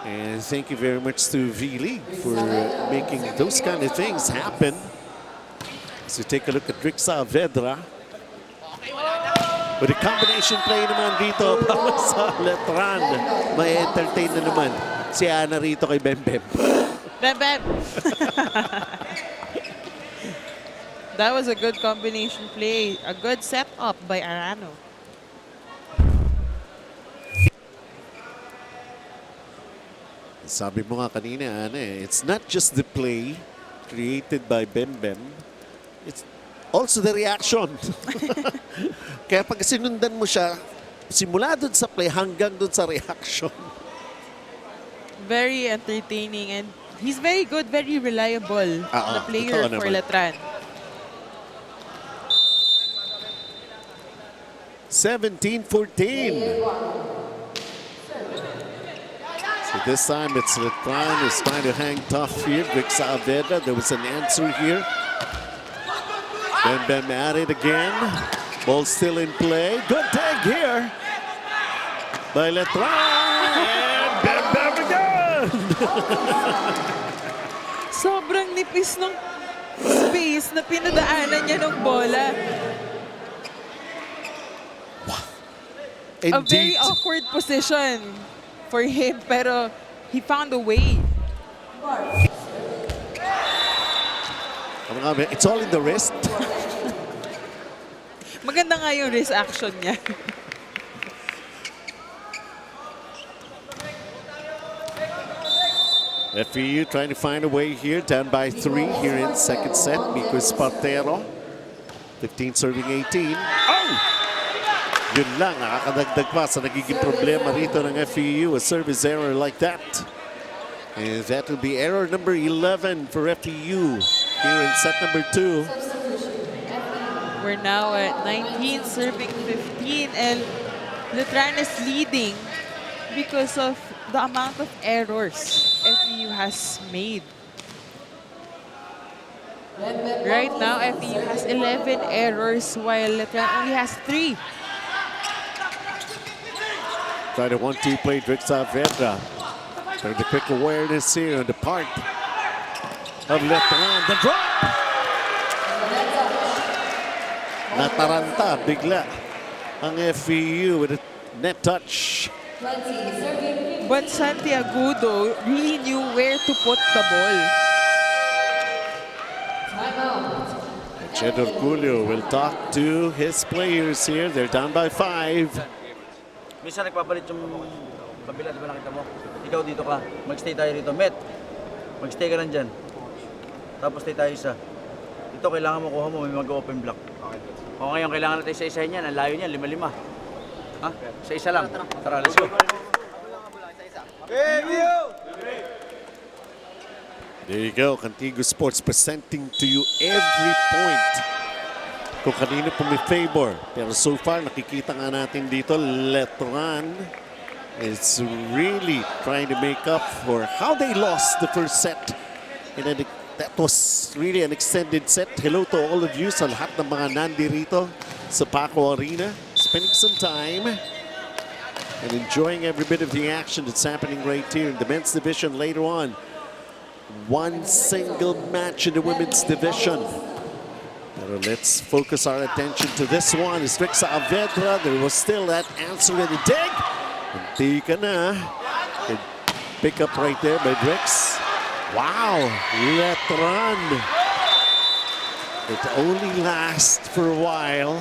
And thank you very much to V-League for making those kind of things happen. So take a look at Rick Saavedra. With a combination play naman dito para sa Letran. May entertain na naman si Ana rito kay Bembem. Bembem! That was a good combination play. A good setup by Arano. Sabi mo nga kanina, Ana, it's not just the play created by Bembem. It's also the reaction. Kaya pag sinundan mo siya, simula dun sa play hanggang dun sa reaction. Very entertaining and he's very good, very reliable na player for Letran. 17-14. So this time it's Letran is trying to hang tough here. Rick Saavedra, there was an answer here. Bembem at it again. Ball still in play. Good tag here by Letran. And Bembem again. Sobrang nipis ng space na pinadaanan niya ng bola. Indeed. A very awkward position for him, pero he found a way. It's all in the wrist. Maganda nga yung wrist action niya. FEU trying to find a way here, down by 3 here in second set. Mico Espartero, 15 serving 18. Oh! Yun lang, nakakadagdag pa sa nagiging problema rito ng FEU, a service error like that. And that will be error number 11 for FEU here in set number 2. We're now at 19 serving 15 and Letran is leading because of the amount of errors FEU has made. Right now, FEU has 11 errors while Letran only has 3. Try the 1-2 play, Rick Saavedra. So the quick awareness here on the part of Letran. The drop! Nataranta bigla ang FEU with a net touch. But Santiago really knew where to put the ball. Cheddar Julio will talk to his players here. They're down by 5. Minsan nagpapalit yung kabila, di ba nakita mo? Ikaw dito ka, mag-stay tayo rito. Met, mag-stay ka lang dyan. Tapos stay tayo isa. Ito kailangan mo kuha mo, may mag-open block. O ngayon, kailangan natin isa-isa niyan. Ang layo niyan, 5-5. Ha? Isa-isa lang. Tara, let's go. There you go, Contigo Sports presenting to you every point kung kanino po may favor. Pero so far, nakikita nga natin dito, Letran is really trying to make up for how they lost the first set. And that was really an extended set. Hello to all of you sa lahat ng mga nandirito sa Paco Arena. Spending some time and enjoying every bit of the action that's happening right here in the men's division later on. One single match in the women's division. Pero let's focus our attention to this one. It's Rick Saavedra. There was still that answer in the dig. Hindi ka na. Good pick up right there by Drix. Wow, Letran. It only lasts for a while.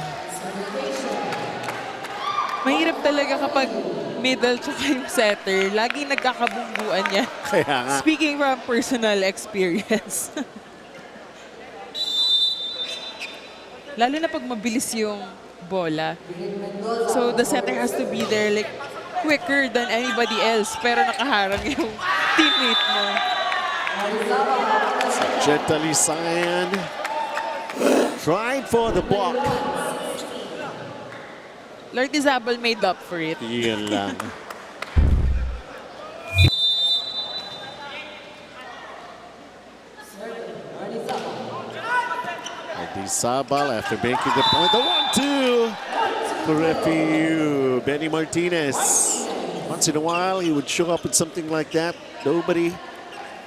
Mahirap talaga kapag middle tsaka yung setter. Laging nagkakabungguan yan. Kaya nga. Speaking from personal experience. Lalo na pag mabilis yung bola. So the setter has to be there like quicker than anybody else. Pero nakaharang yung teammate mo. Jetalisayan tried for the block. Lord Isabel made up for it. Yan lang. Sabal after making the point. The 1-2 for FEU. Benny Martinez. Once in a while, he would show up with something like that. Nobody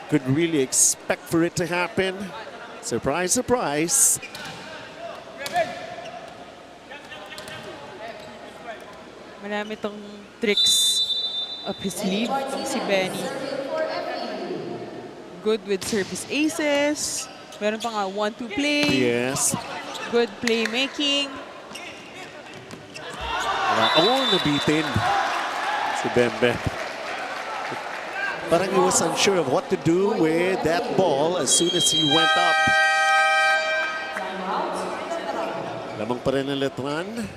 could really expect for it to happen. Surprise, surprise. Marami tong tricks up his sleeve, tong si Benny. Good with service aces. Meron pa nga 1-2 play. Yes. Good playmaking. Nabitin si Bembe. Parang he was unsure of what to do with that ball as soon as he went up. Lamang pa rin ang Letran.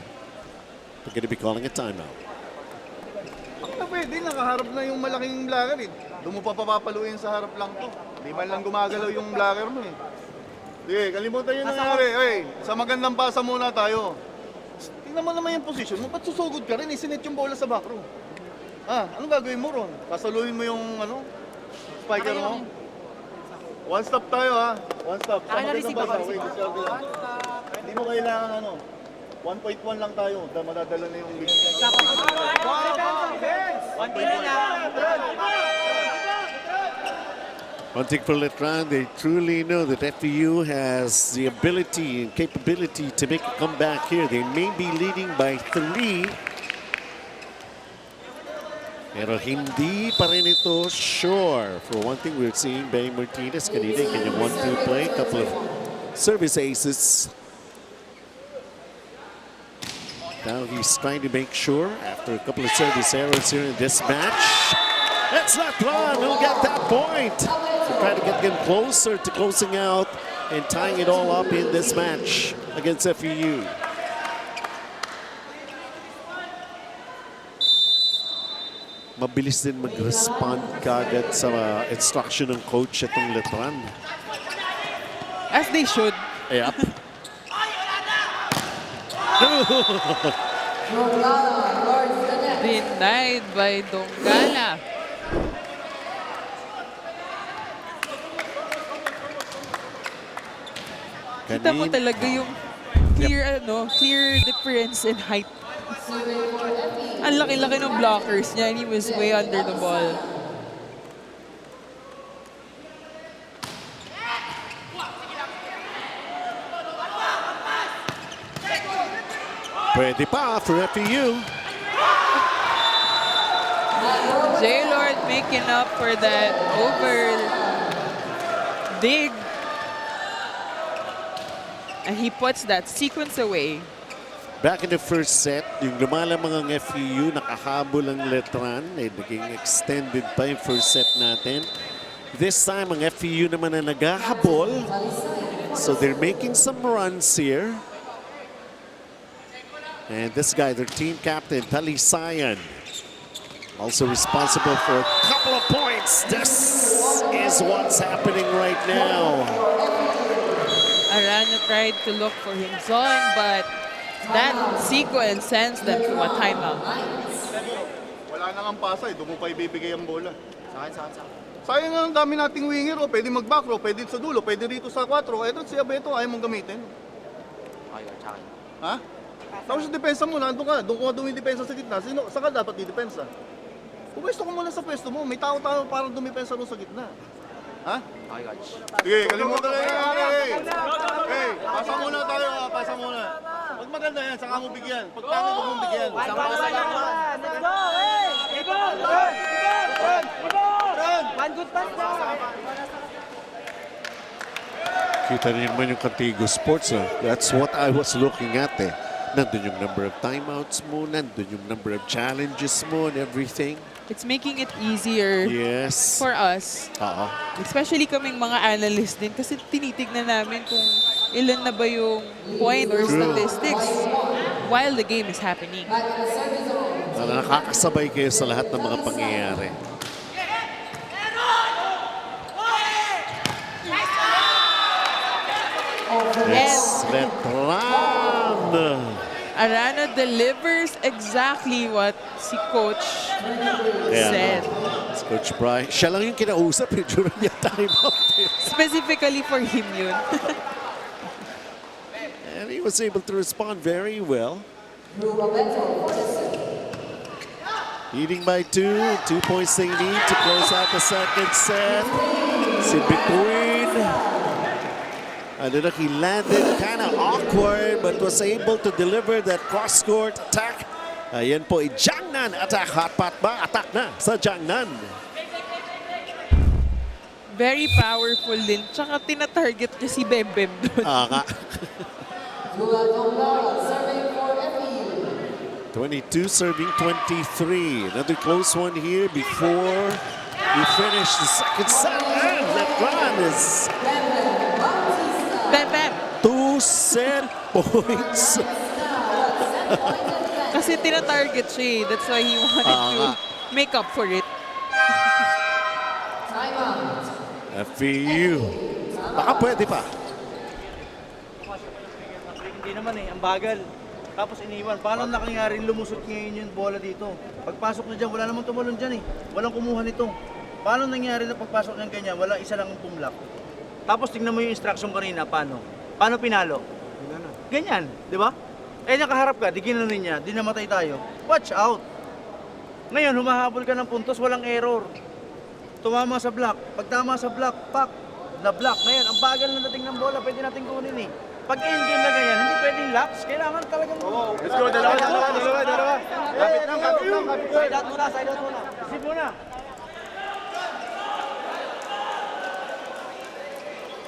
They're going to be calling a timeout. Pwede, nakaharap na yung malaking blocker eh. Doon mo pa papapaluin sa harap lang to. Di man lang gumagalaw yung blocker mo eh. Sige, kalimutan yung nangyari. Hey, sa magandang pasa muna tayo. Tingnan mo naman yung position mo. Ba't susugod ka rin? Isinet yung bola sa back row. Anong gagawin mo ron? Kasaluhin mo yung spiker mo? One stop tayo One stop. Sa magandang pasa. Okay, discard lang. Hindi mo kailangan 1.1 lang tayo. Madadala na yung big. One thing for Letran, they truly know that FEU has the ability and capability to make a comeback here. They may be leading by 3. Pero hindi pa rin ito sure. For one thing, we're seeing Benny Martinez kanina yung kanyang 1-2 play. Couple of service aces. Now he's trying to make sure after a couple of service errors here in this match. That's Letran who'll get that point. To try to get them closer to closing out and tying it all up in this match against FEU. Mabilis din mag-respond kagad sa instruction ng coach itong Letran. As they should. Yep. Denied by Donggala. Kita mo talaga yung clear difference in height. Ang laki-laki ng blockers niya and he was way under the ball. Pwede pa for FEU. J-Lord making up for that over dig. And he puts that sequence away. Back in the first set, yung lumalamang ang FEU, nakahabol ang Letran. Naging extended pa yung first set natin. This time, ang FEU naman na naghahabol. So they're making some runs here. And this guy, their team captain, Talisayan, also responsible for a couple of points. This is what's happening right now. Arana tried to look for his zone, but that sequence sends them to a timeout. Wala na ang pasa doon mo pa ibibigay ang bola. Sayang ang dami nating winger pwede mag-back row, pwede sa dulo, pwede rito sa 4. Ito si Abeto, ayaw mong gamitin. Tapos yung depensa mo, nandun ka, doon ko dumidepensa sa gitna. Saan ka dapat didepensa? Pwesto ko muna sa pwesto mo, may tao-tao para dumipensa doon sa gitna. Ha? Okay, coach. Sige, kalimutan na yan. Hey, pasa muna tayo ha, pasa muna. Pag maganda yan, saka mo bigyan. Pag pangit, huwag mong bigyan. Let's go! Hey! Run! One good pass na! Kita niyo naman yung Contigo Sports. That's what I was looking at eh. Nandun yung number of timeouts mo, nandun yung number of challenges mo and everything. It's making it easier Yes. for us. Oo. Especially kaming mga analyst din kasi tinitignan namin kung ilan na ba yung point or statistics while the game is happening. Nakakasabay kayo sa lahat ng mga pangyayari. Yes, Letran. Arana delivers exactly what si Coach said. Si Coach Brian. Siya lang yung kinausap during yung timeout. Specifically for him yun. And he was able to respond very well. Leading by 2 points they need to close out the second set. It's in between. He landed kind of awkward but was able to deliver that cross-court attack. Ayan po, Jiangnan attack. Hot pot ba? Attack na sa Jiangnan. Very powerful din. Tsaka tina-target niya si Bembem doon. Nga. 22 serving 23. Another close one here before we finish the second set. And Letran is Bam, bam. 2 set points. Kasi tina-target siya eh. That's why he wanted to make up for it. FEU. Baka pwede pa. Hindi naman eh, ang bagal. Tapos iniwan. Paano nakangyaring lumusot ngayon yung bola dito? Pagpasok na dyan, wala namang tumalon dyan eh. Walang kumuha nito. Paano nangyari na pagpasok ng ganyan, wala isa lang ang pumlak? Tapos tingnan mo yung instruction kanina, paano? Paano pinalo? Ganyan, di ba? Eh nakaharap ka, di ginanin niya, di namatay tayo. Watch out! Ngayon, humahabol ka ng puntos, walang error. Tumama sa block. Pag tama sa block, pak, na-block. Ngayon, ang bagal na dating ng bola, pwede natin kunin eh. Pag end-game na ganyan, hindi pwedeng laps. Kailangan talagang... Let's go, dalawa. Kapit lang. Side out muna. Isip muna.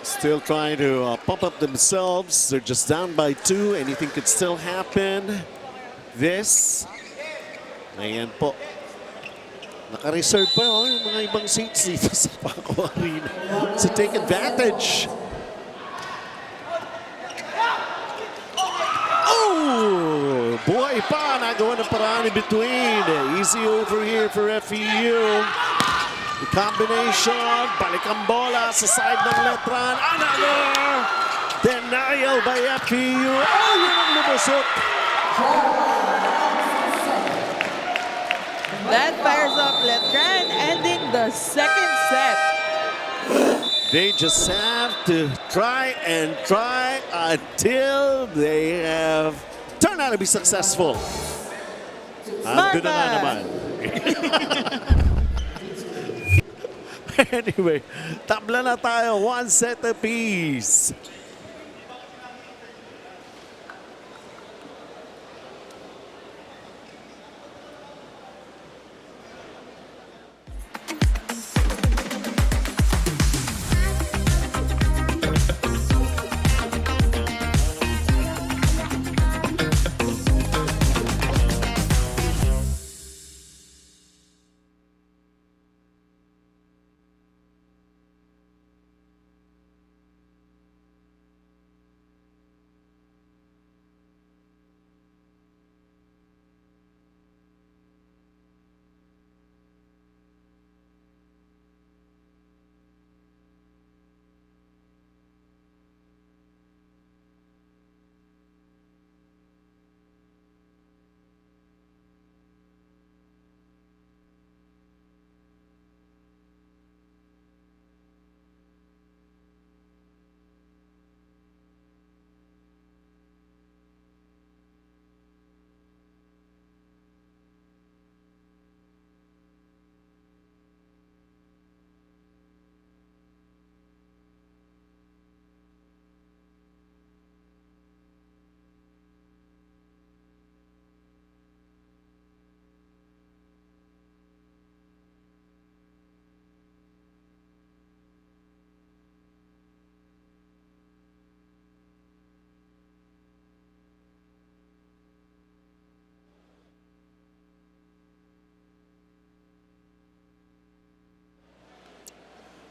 Still trying to pump up themselves. They're just down by 2. Anything could still happen. This. Ayan po. Naka-reserve pa yung mga ibang seats dito sa Paco Arena to take advantage. Oh! Buhay pa! Nagawa ng paraan in between. Easy over here for FEU. The combination, balik ang bola sa side ng Letran. Another denial by FEU. Oh, yun ang lumusot. That fires up Letran, ending the second set. They just have to try and try until they have turned out to be successful. Andun na nga naman. Anyway, tabla na tayo. 1 set apiece.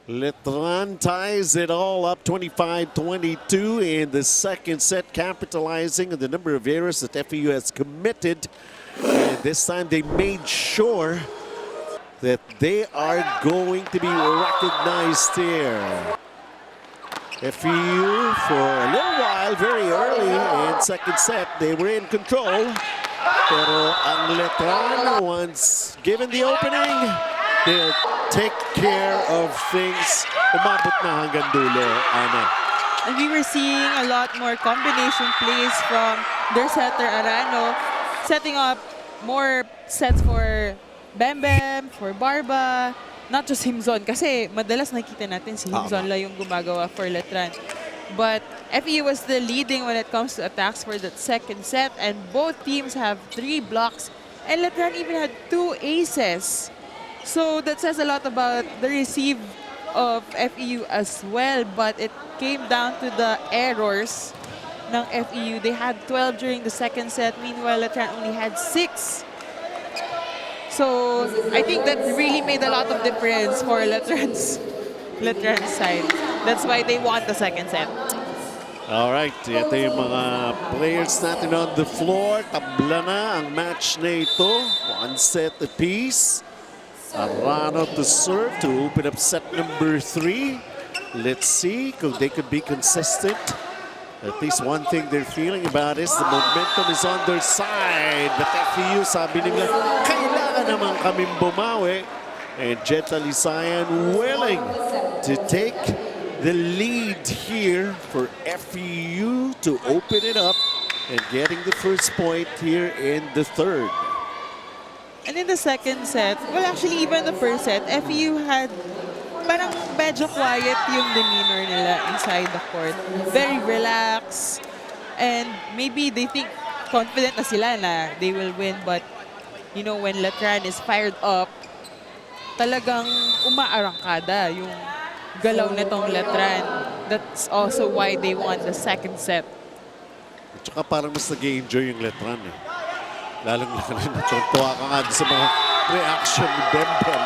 Letran ties it all up 25-22 in the second set, capitalizing on the number of errors that FEU has committed. And this time they made sure that they are going to be recognized here. FEU for a little while, very early in second set, they were in control. Pero ang Letran, once given the opening, they'll take care of things. Umabot na hanggang dulo, Ana. And we were seeing a lot more combination plays from their setter Arano, setting up more sets for Bem Bem, for Barba, not just Himzon. Kasi madalas nakita natin si Himzon lang yung gumagawa for Letran. But FEU was the leading when it comes to attacks for that second set, and both teams have 3 blocks, and Letran even had 2 aces. So that says a lot about the receive of FEU as well, but it came down to the errors ng FEU. They had 12 during the second set, meanwhile Letran only had 6. So I think that really made a lot of difference for Letran's side. That's why they won the second set. All right, ito yung mga players natin on the floor. Tabla na ang match na ito. 1 set apiece. Arano to serve to open up set number 3. Let's see if they could be consistent. At least one thing they're feeling about is the momentum is on their side. But FEU, sabi nila, kailangan naman kaming bumawi. And Jet Alisayan willing to take the lead here for FEU to open it up and getting the first point here in the third. And in the second set, well actually even the first set, FEU had parang medyo quiet yung demeanor nila inside the court. Very relaxed. And maybe they think confident na sila na they will win. But you know, when Letran is fired up, talagang umaarangkada yung galaw nitong Letran. That's also why they won the second set. At saka parang mas nag-enjoy yung Letran eh. Lalong-lalo na tuwa ka nga sa mga reaction ni Bem Bem.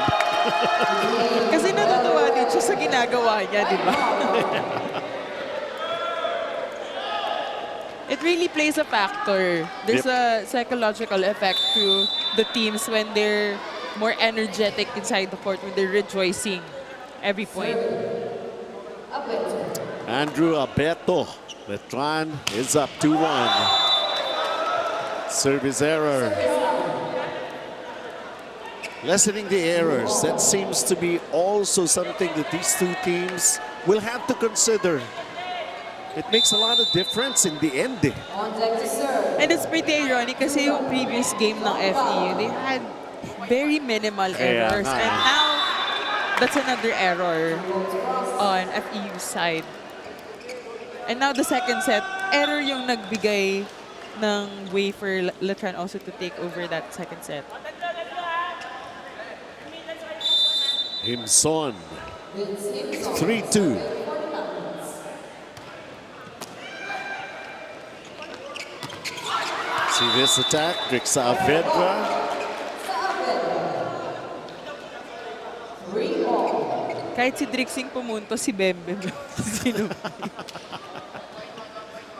Kasi natutuwa din siya sa ginagawa niya, di ba? It really plays a factor. There's a psychological effect to the teams when they're more energetic inside the court, when they're rejoicing every point. Andrew Abeto. Letran is up 2-1. Service error. Lessening the errors. That seems to be also something that these two teams will have to consider. It makes a lot of difference in the end. And it's pretty ironic kasi yung previous game ng FEU, they had very minimal errors. And now, that's another error on FEU's side. And now the second set, error yung nagbigay ng way for Letran also to take over that second set. Himson. 3-2. See this attack, Drix Saavedra. Kahit si Drixing pumunto, si Bem Bem.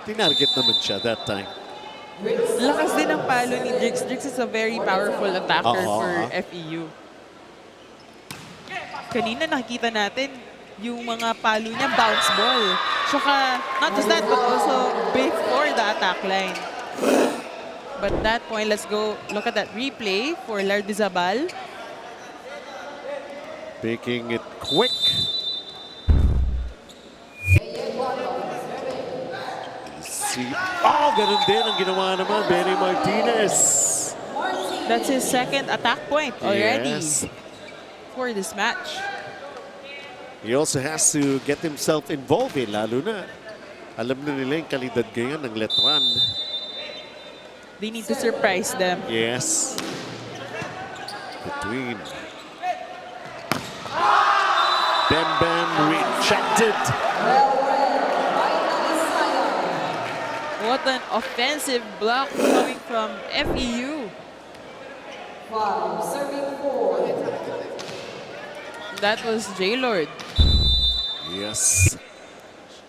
Tinarget naman siya that time. Lakas din ang palo ni Drix. Drix is a very powerful attacker for FEU. Kanina nakikita natin yung mga palo niya, bounce ball. Saka, not just that, but also before the attack line. But at that point, let's go look at that replay for Lardizabal. Making it quick. See. Oh, ganun din ang ginawa naman, Benny Martinez. That's his second attack point already Yes. for this match. He also has to get himself involved lalo na. Alam na nila yung kalidad ngayon ng Letran. They need to surprise them. Yes. Between. Bem Bem rejected. What an offensive block coming from FEU. Serving 4. That was J-Lord. Yes.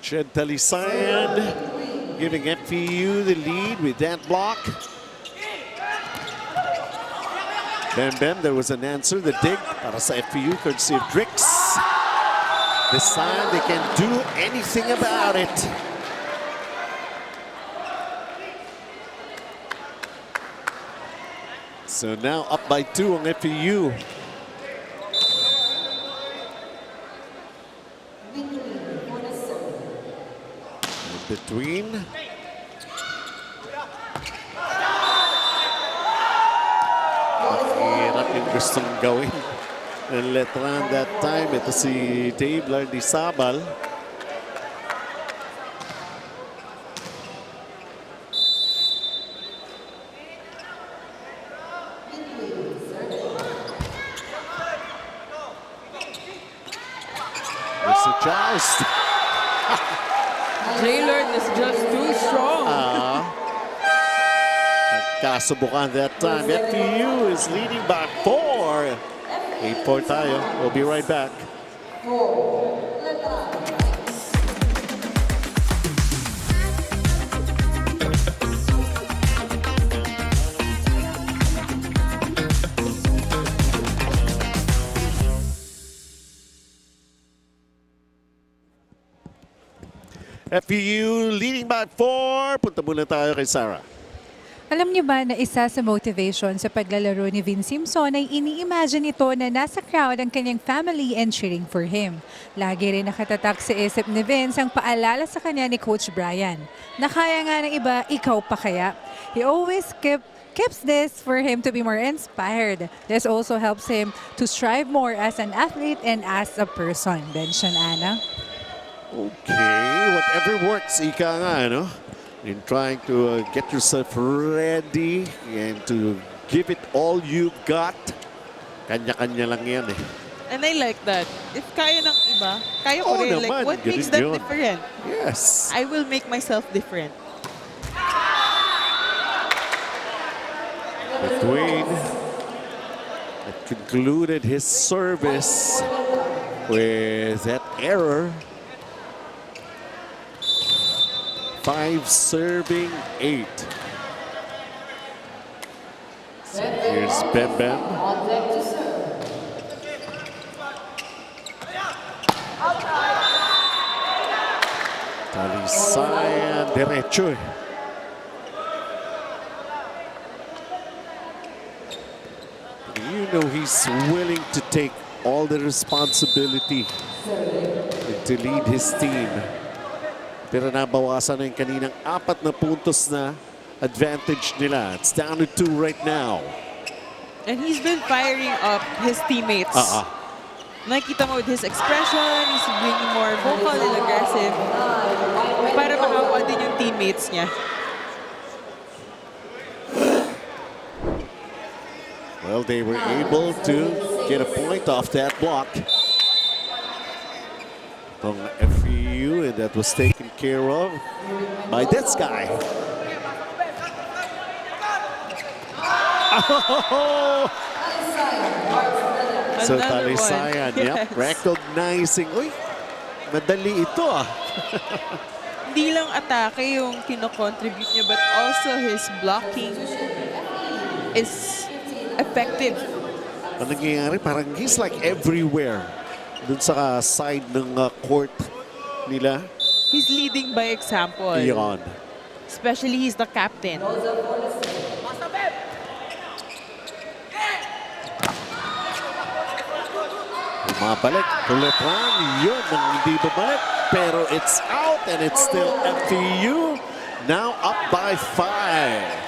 Jed Talisayan giving FEU the lead with that block. Bam Bam, there was an answer, the dig para sa FEU courtesy of Drix. This time they can't do anything about it. So now up by 2 on FEU. In between. Hirap yung gustong gawin ng Letran that time. Ito si Dave Lardizabal. There's a joust. Jaylord is just too strong. Nagkasubukan that time. FEU is leading by 4. 8-4 tayo. We'll be right back. FEU leading by 4. Punta muna tayo kay Sarah. Alam niyo ba na isa sa motivation sa paglalaro ni Vince Simpson ay ini-imagine ito na nasa crowd ang kanyang family and cheering for him. Lagi rin nakatatak sa isip ni Vince ang paalala sa kanya ni Coach Brian. Na kaya nga ng iba, ikaw pa kaya? He always keeps this for him to be more inspired. This also helps him to strive more as an athlete and as a person. Benson, Ana? Okay, whatever works, ika nga, no? In trying to get yourself ready and to give it all you've got. Kanya-kanya lang yan eh. And I like that. If kaya ng iba, kaya ko rin. Like, what makes them different? Yes. I will make myself different. But Dwayne had concluded his service with that error. 5 serving 8. So here's Bam Bam. Talisayan derecho. You know he's willing to take all the responsibility and to lead his team. Pero nabawasan na yung kaninang 4 na puntos na advantage nila. It's down to 2 right now. And he's been firing up his teammates. Nakikita mo with his expression, he's being more vocal and aggressive para makawa din yung teammates niya. Well, they were able to get a point off that block from FEU, and that was taken care of by this guy. Oh! So Talisayan, yep, recognizing, uy, madali ito ah. Hindi lang atake yung kino-contribute niya, but also his blocking is effective. Ang nangyayari, parang he's like everywhere dun sa side ng court nila. He's leading by example. Yon. Especially he's the captain. Mabalik to Letran. Yun ang hindi bumalik. Pero it's out and it's still FEU. Now up by 5.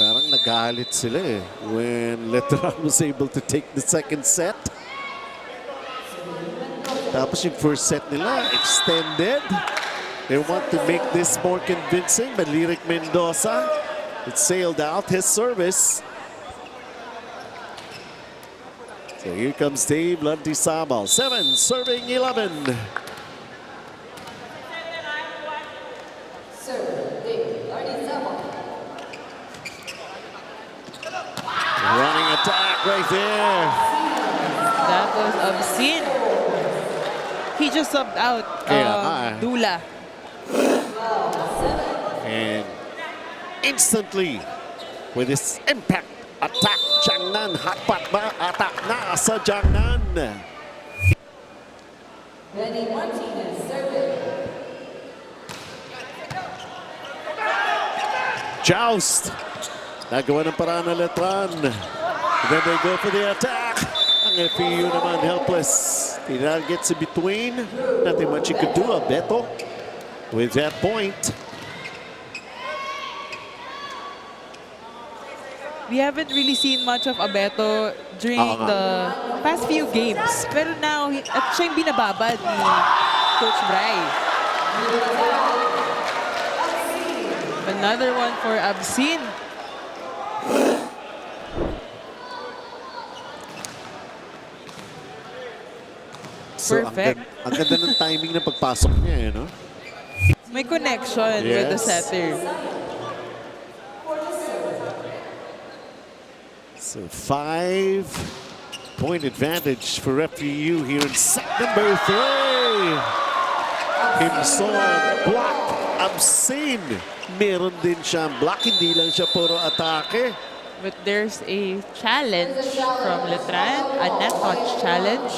Parang nagalit sila eh when Letran was able to take the second set. Tapos yung first set nila extended. They want to make this more convincing, but Lyric Mendoza, it sailed out his service. So here comes Dave Lardizabal. 7 serving 11. Running attack. right there. That was obscene. He just subbed out Dula. And instantly, with his impact attack, Jiangnan, hotpot ba? Attack na sa Jiangnan. Benny Martinez serving. Joust. Nagawa ng paraan ng Letran. Then they go for the attack. Ang FEU naman helpless. Tinal gets in between. Nothing much he could do. Beto with that point. We haven't really seen much of Abeto during the past few games. Pero now, at siya yung binababad ni Coach Bray. Another one for Absin. So, Perfect. Ang ganda ng timing ng pagpasok niya, no? May connection with the setter. So 5-point advantage for FEU here in set number 3. Himson, block, Absin. Meron din siyang block, hindi lang siya puro atake. But there's a challenge from Letran, a net touch challenge.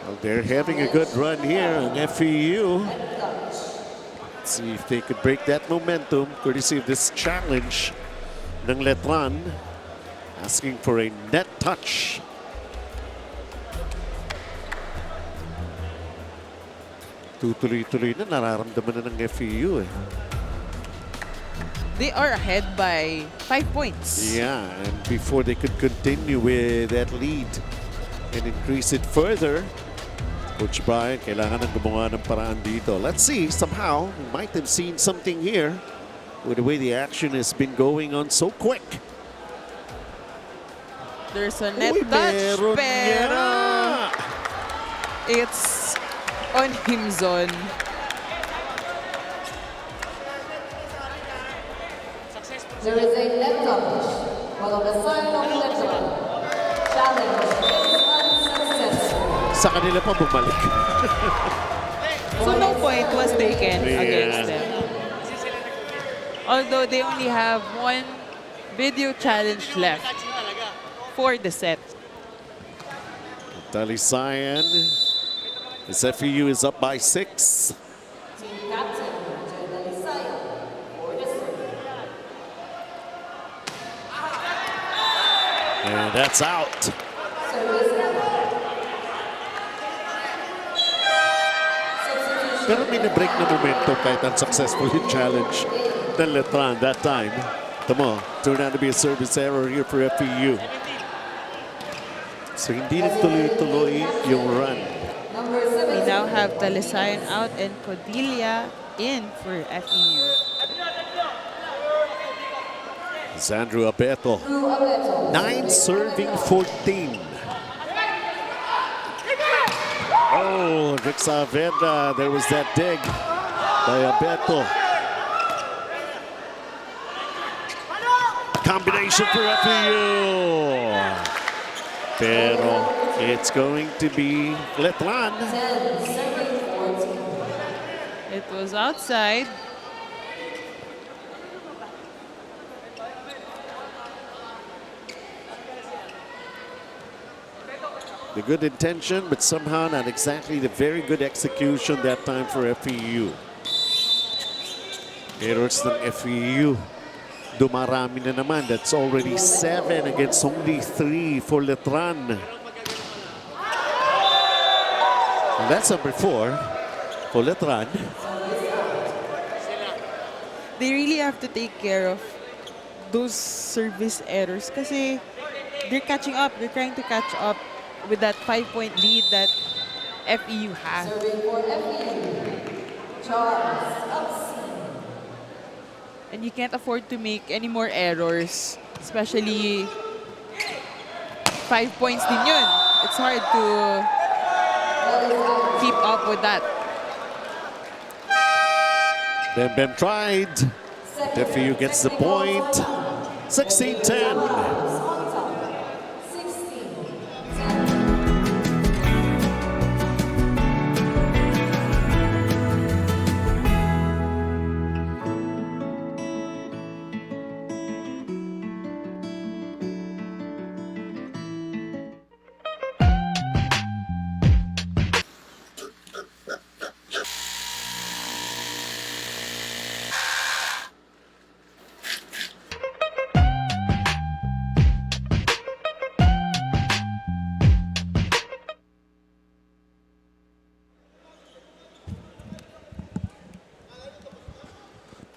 Well, they're having a good run here on FEU. Let's see if they could break that momentum courtesy of this challenge ng Letran, asking for a net touch. Tutuloy-tuloy na, nararamdaman na ng FEU. They are ahead by 5 points. Yeah, and before they could continue with that lead and increase it further, Coach Brian, kailangan ng gumawa ng paraan dito. Let's see, somehow, we might have seen something here with the way the action has been going on so quick. There's a net touch, meron pero niya. it's on Himson. There is a net touch. While on the side of Letran. Challenge is unsuccessful. Sa kanila pa bumalik. So no point was taken against them. Although they only have one video challenge left for the set. Talisayan. This FEU is up by 6. Team captain, Dalisaya, for the service. And that's out. Pero may na-break na momentum kahit unsuccessful yung challenge ng Letran that time. Tama, turned out to be a service error here for FEU. So hindi nagtuloy-tuloy yung run. We now have Talisayan out and Cordelia in for FEU. Sandro Abeto, 9 serving 14. Oh, Vic Saavedra, there was that dig by Abeto. Combination for FEU. Pero it's going to be Letran. It was outside. The good intention, but somehow not exactly the very good execution that time for FEU. Errors ng FEU. Dumarami na naman. That's already 7 against only 3 for Letran. And that's number 4 for Letran. They really have to take care of those service errors kasi they're catching up. They're trying to catch up with that 5-point lead that FEU has. Serving for FEU, Charles Absin. And you can't afford to make any more errors, especially 5 points din yun. It's hard to keep up with that. Bem tried. FEU gets the point. 16-10.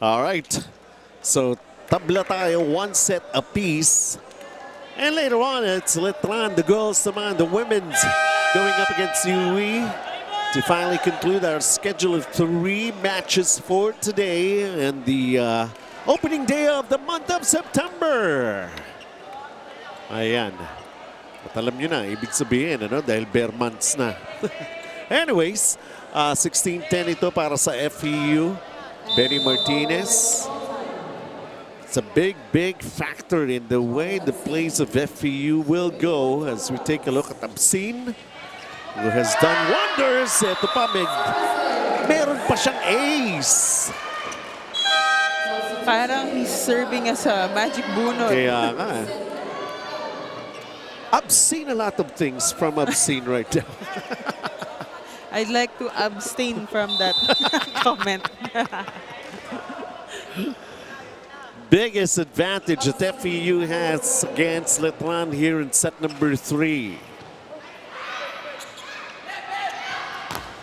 All right. So, tabla tayo, 1 set apiece. And later on, it's Letran, the girls naman, the women's, going up against UE to finally conclude our schedule of 3 matches for today and the opening day of the month of September. Ayan. At alam nyo na, ibig sabihin, ano, dahil bare months na. Anyways, 16-10 ito para sa FEU. Benny Martinez. It's a big, big factor in the way the plays of FEU will go as we take a look at Absin, who has done wonders. Ito pa, meron pa siyang ace. Parang he's serving as a magic bunot. Kaya nga. I've seen a lot of things from Absin right now. I'd like to abstain from that comment. Biggest advantage that FEU has against Letran here in set number 3.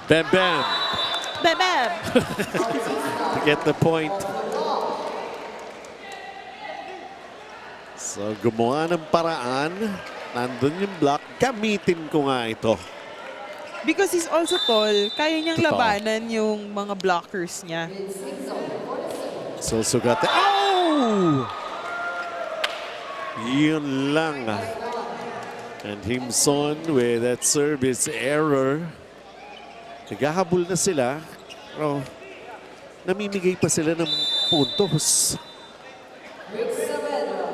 Bam bam. Bam, bam. To get the point. So gumawa ng paraan. Nandun yung block. Gamitin ko nga ito. Because he's also tall, kaya niyang Totoo. labanan yung mga blockers niya. So sugate. Oh! Yun lang. And Himson with that service error. Naghahabol na sila. Pero namimigay pa sila ng puntos.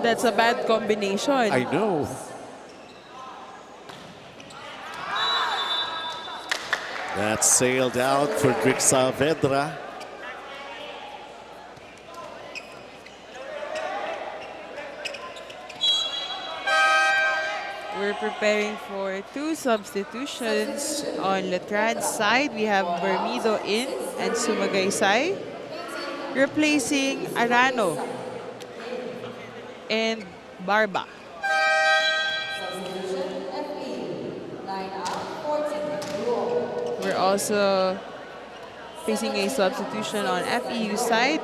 That's a bad combination. I know. That sailed out for Rick Saavedra. We're preparing for 2 substitutions on Letran's side. We have Bermido in and Sumagaysay, replacing Arano and Barba. We're also facing a substitution on FEU side.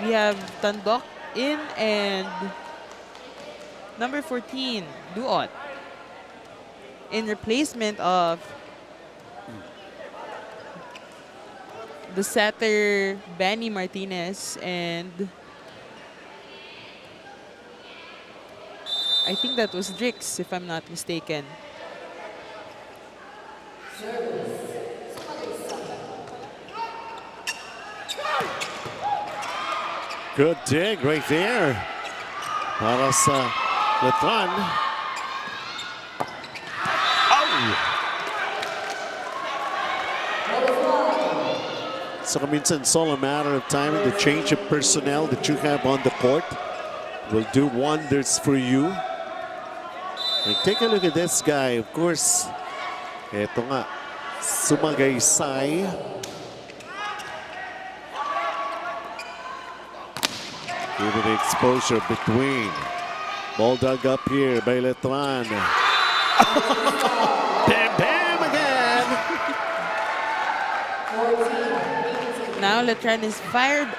We have Tandok in and number 14, Duot, in replacement of the setter Benny Martinez, and I think that was Drix, if I'm not mistaken. Good dig right there. Para sa Letran. So minsan it's all a matter of timing. The change of personnel that you have on the court will do wonders for you. And take a look at this guy. Of course, eto nga, Sumagaysay. Give it the exposure between. Ball dug up here by Letran. Bam, bam again. Now Letran is fired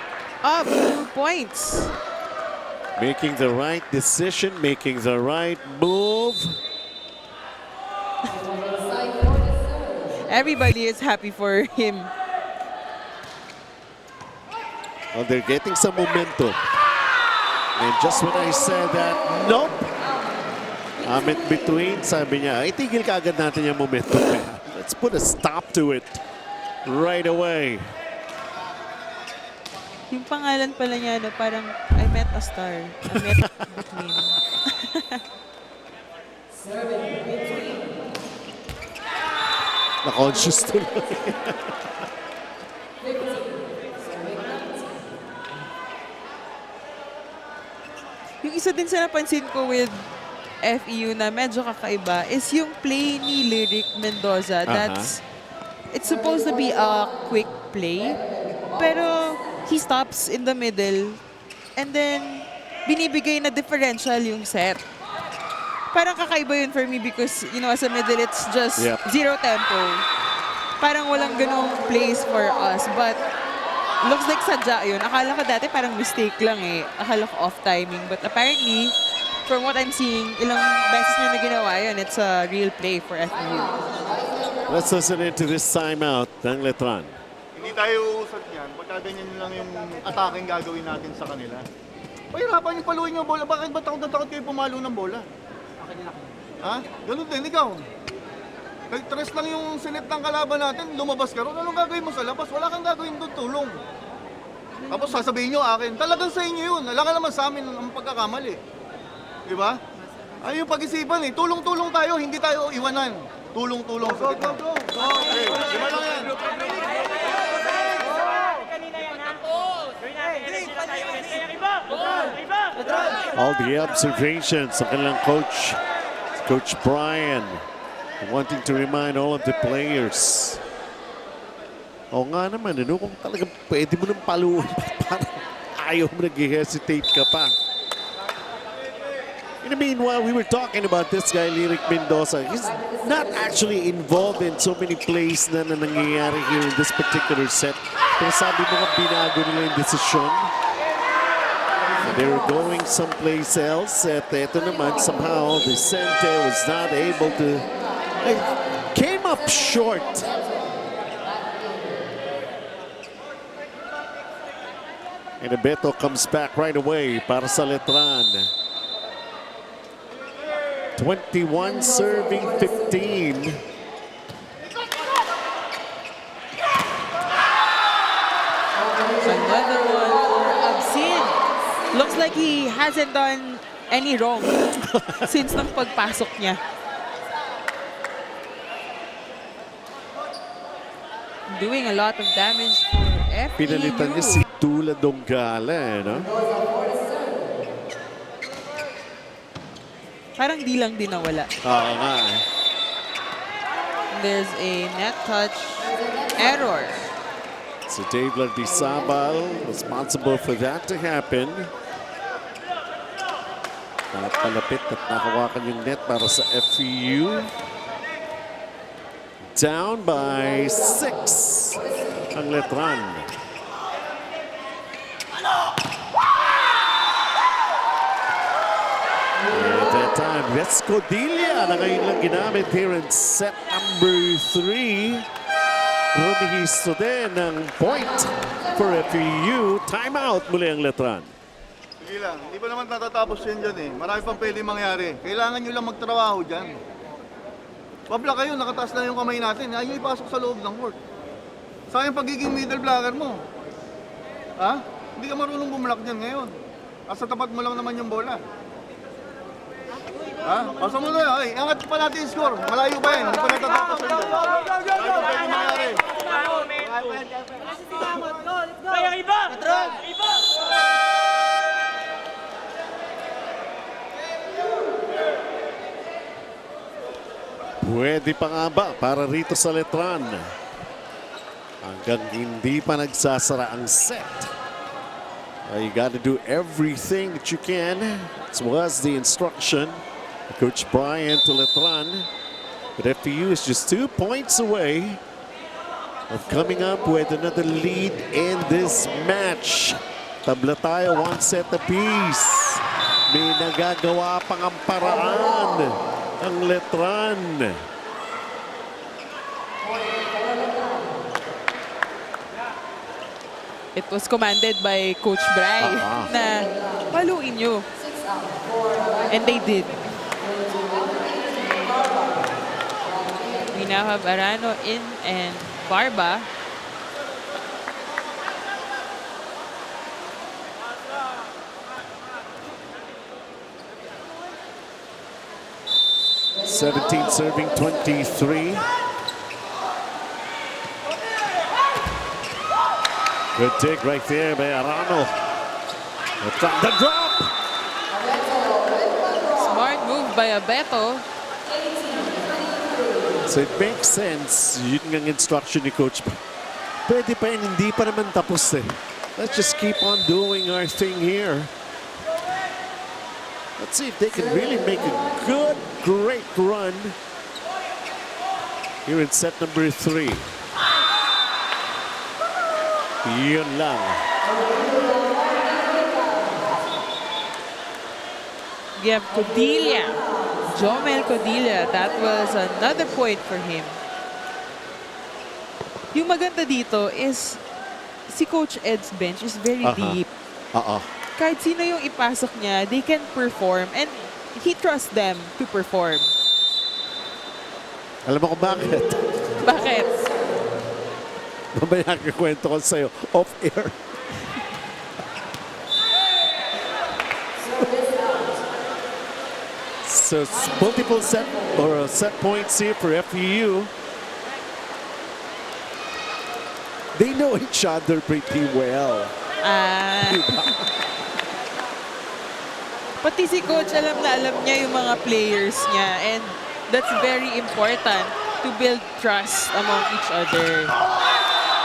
up 2 points. Making the right decision, making the right move. Everybody is happy for him. Well, they're getting some momentum. And just when I said that, nope. In between, sabi niya, itigil ka agad natin yung momentum. Let's put a stop to it right away. Yung pangalan pala niya, no, parang I met a star. I met between. Na-conscious tuloy. Yung isa din sa napansin ko with FEU na medyo kakaiba is yung play ni Lyric Mendoza. It's supposed to be a quick play, pero he stops in the middle and then binibigay na differential yung set. Parang kakaiba yun for me because, you know, as a middle, it's just zero tempo. Parang walang ganong plays for us. But Looks like sadya yun. Akala ko dati parang mistake lang eh. Akala ko off timing. But apparently, from what I'm seeing, ilang beses niya na ginawa yun. It's a real play for FEU. Let's listen into this timeout ng Letran. Hindi tayo usad yan. Pagka ganyan lang yung attacking gagawin natin sa kanila. Pahirapan yung paluin yung bola. Bakit ba takot na takot kayo pumalo ng bola? Ha? Ganun din, ikaw. Nag-tres lang yung sinet ng kalaban natin, lumabas ka ron. Anong gagawin mo sa labas? Wala kang gagawin doon, tulong. Tapos sasabihin nyo akin, talagang sa inyo yun. Wala ka naman sa amin ang pagkakamali. Di ba? Ay yung pag-isipan eh. Tulong-tulong tayo, hindi tayo iwanan. Tulong-tulong sa gitna. Okay, diba lang yan? All the observations ng kanilang coach, Coach Brian, wanting to remind all of the players. Oo nga naman, ano, kung talagang pwede mo nang paluin, parang ayaw mo nag-hesitate ka pa. In the meanwhile, we were talking about this guy, Lyric Mendoza. He's not actually involved in so many plays na nangyayari here in this particular set. Pero sabi mo nga, binago nila yung desisyon. They were going someplace else. At ito naman, somehow, Vicente was not able to... came up short. And Beto comes back right away para sa Letran. 21 serving 15. Another one for Absin. Looks like he hasn't done any wrong since nang pagpasok niya. Doing a lot of damage for FEU. Pinalitan niya si Tula Donggala, no? Parang di lang din nawala. Oo nga. There's a net touch error. So Dave Lardizabal responsible for that to happen. Palapit at nakawakan yung net para sa FEU. Down by 6 ang Letran. At that time, Vescodilla na ngayon lang ginamit here in set number 3. Rumihisto din ng point for FEU. Timeout muli ang Letran. Sige lang, hindi pa naman natatapos yan dyan eh. Marami pang pwede mangyari. Kailangan nyo lang magtrabaho dyan. Pabla kayo, nakataas lang yung kamay natin. Ayaw ipasok sa loob ng court. Sayang pagiging middle blocker mo. Ha? Hindi ka marunong bumlock dyan ngayon. Asa tapat mo lang naman yung bola. Ha? Pasa mo na, ay, angat pa natin yung score. Malayo pa yan, hindi pa natatapos yan dyan. Ayaw pa pwede mangyari. Pwede pa nga ba para rito sa Letran? Hanggang hindi pa nagsasara ang set. You got to do everything that you can. This was the instruction of Coach Brian to Letran. But FEU is just 2 points away of coming up with another lead in this match. Tabla tayo, 1 set apiece. May nagagawa pang ang paraan ang Letran. It was commanded by Coach Bry na paluin nyo. And they did. We now have Arano in and Barba. (17 serving 23). Good dig right there by Arano. The drop! Smart move by Abeto. So it makes sense. Yun ang instruction ni Coach. Pwede pa yun, hindi pa naman tapos eh. Let's just keep on doing our thing here. Let's see if they can really make a good, great run here in set number 3. Yun lang. We have Codilla. Jomel Codilla. That was another point for him. Yung maganda dito is si Coach Ed's bench is very deep. Kahit sino yung ipasok niya, they can perform and he trusts them to perform. Alam mo kung bakit? Bakit? Mamaya kakwento ko sa'yo off-air. So multiple set points here for FEU. They know each other pretty well. Pati si Coach alam niya yung mga players niya and that's very important to build trust among each other.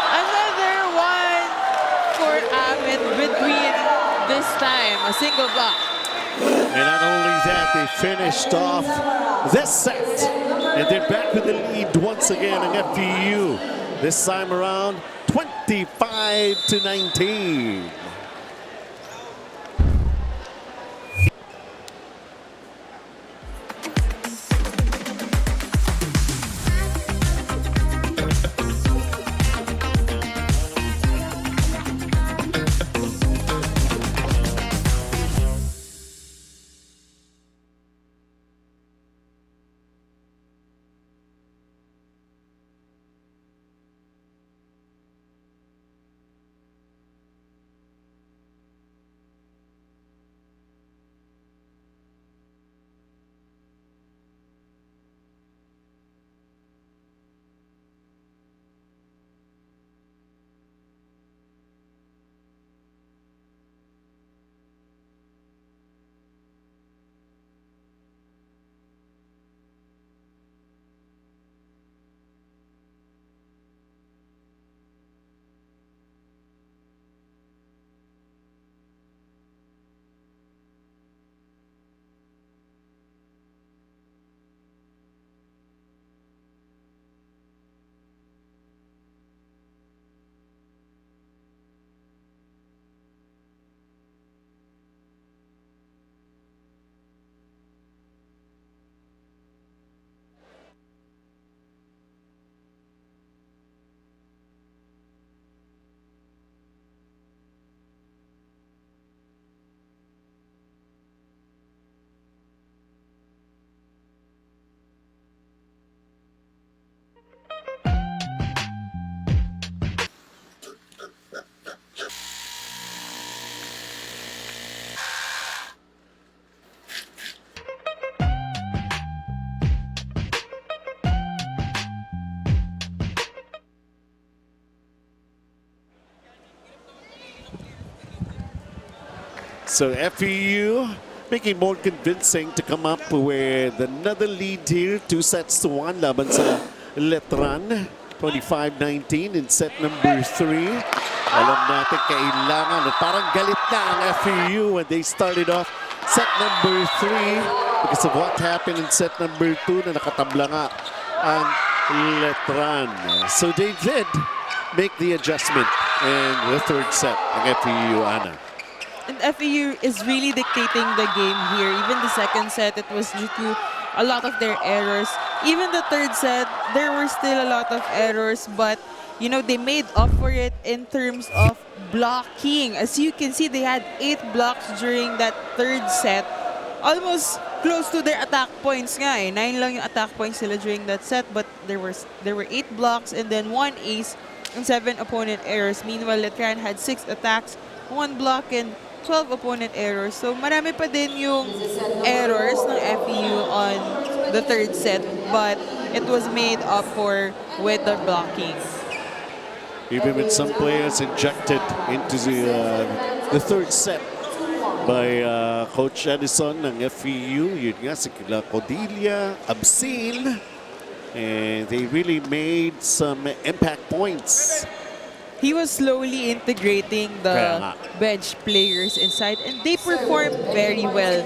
Another one for Ahmed between this time, a single block. And not only that, they finished off this set. And they're back with the lead once again in FEU. This time around, 25-19. So FEU making more convincing to come up with another lead here. 2-1 laban sa Letran. 25-19 in set number 3. Alam natin kailangan at parang galit na ang FEU when they started off set number 3 because of what happened in set number 2 na nakatabla nga ang Letran. So they did make the adjustment in the third set ng FEU, Ana. And FEU is really dictating the game here. Even the second set, it was due to a lot of their errors. Even the third set, there were still a lot of errors, but you know, they made up for it in terms of blocking. As you can see, they had 8 blocks during that third set. Almost close to their attack points nga eh. 9 lang yung attack points sila during that set, but there were 8 blocks and then 1 ace and 7 opponent errors. Meanwhile, Letran had 6 attacks, 1 block and 12 opponent errors. So marami pa din yung errors ng FEU on the third set, but it was made up for with the blocking. Even with some players injected into the third set by Coach Edison ng FEU, yun nga si Codilla, Absil, and they really made some impact points. He was slowly integrating the bench players inside and they performed very well.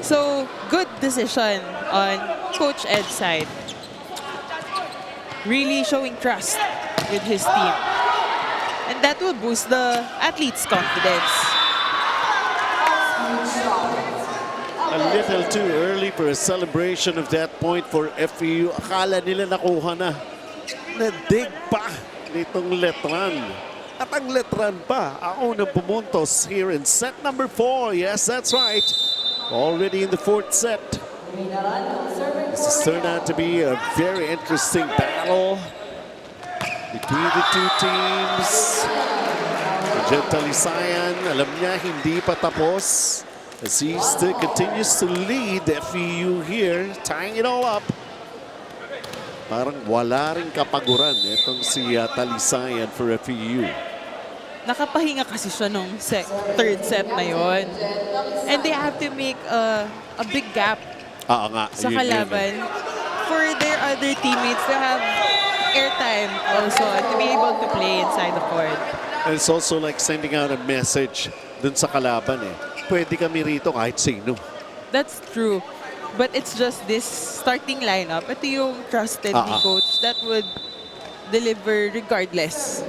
So, good decision on Coach Ed's side. Really showing trust with his team. And that will boost the athlete's confidence. A little too early for a celebration of that point for FEU. Akala nila nakuha na. Nadig pa nitong Letran. At ang Letran pa, ang unang pumuntos here in set number 4. Yes, that's right. Already in the 4th set. This has turned out to be a very interesting battle between the two teams. Talisayan, alam niya hindi pa tapos. As he still continues to lead FEU here, tying it all up. Parang wala ring kapaguran itong si Talisayan for FEU. Nakapahinga kasi siya nung 3rd set na yon. And they have to make a big gap sa kalaban for their other teammates to have airtime also to be able to play inside the court. And it's also like sending out a message dun sa kalaban eh. Pwede kami rito kahit sino. That's true. But it's just this starting lineup. Ito yung trusted ni coach that would deliver regardless.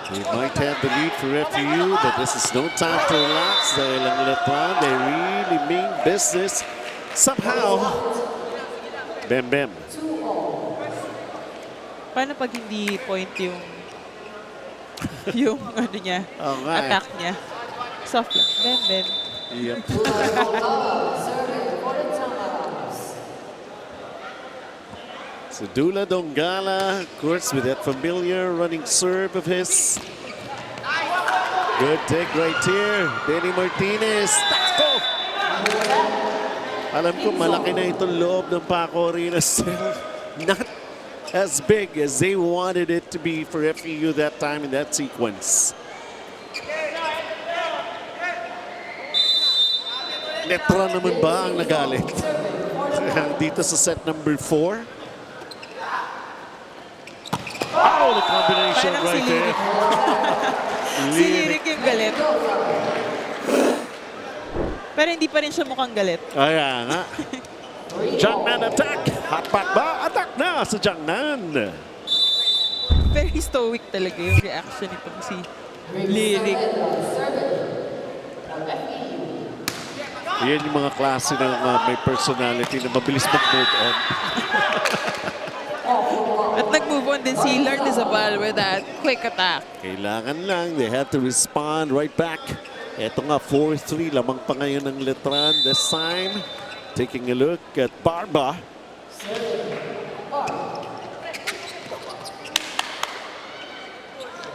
They might have the lead for FEU, but this is no time to relax. Dahil ang Letran, they really mean business. Somehow, Bem. Paano pag hindi point yung ano niya, attack niya? Soft lang. Bem. Yep. So Dula Dongala, of course, with that familiar running serve of his. Good take right here. Benny Martinez. Taco! Alam ko malaki na itong loob ng Paco Arena. Still not as big as they wanted it to be for FEU that time in that sequence. Letran naman ba ang nagalit? Dito sa set number 4. Oh, the combination parang right there. Si Lyric yung galit. Pero hindi pa rin siya mukhang galit. Kaya nga. Jiangnan attack. Hotpot ba? Attack na sa Jiangnan. Very stoic talaga yung reaction nitong si Lyric. Yan yung mga klase ng may personality na mabilis mag-move on. At nag-move on din si Lord Isabel with that quick attack. Kailangan lang. They have to respond right back. Ito nga, 4-3. Lamang pa ngayon ng Letran this time. Taking a look at Barba.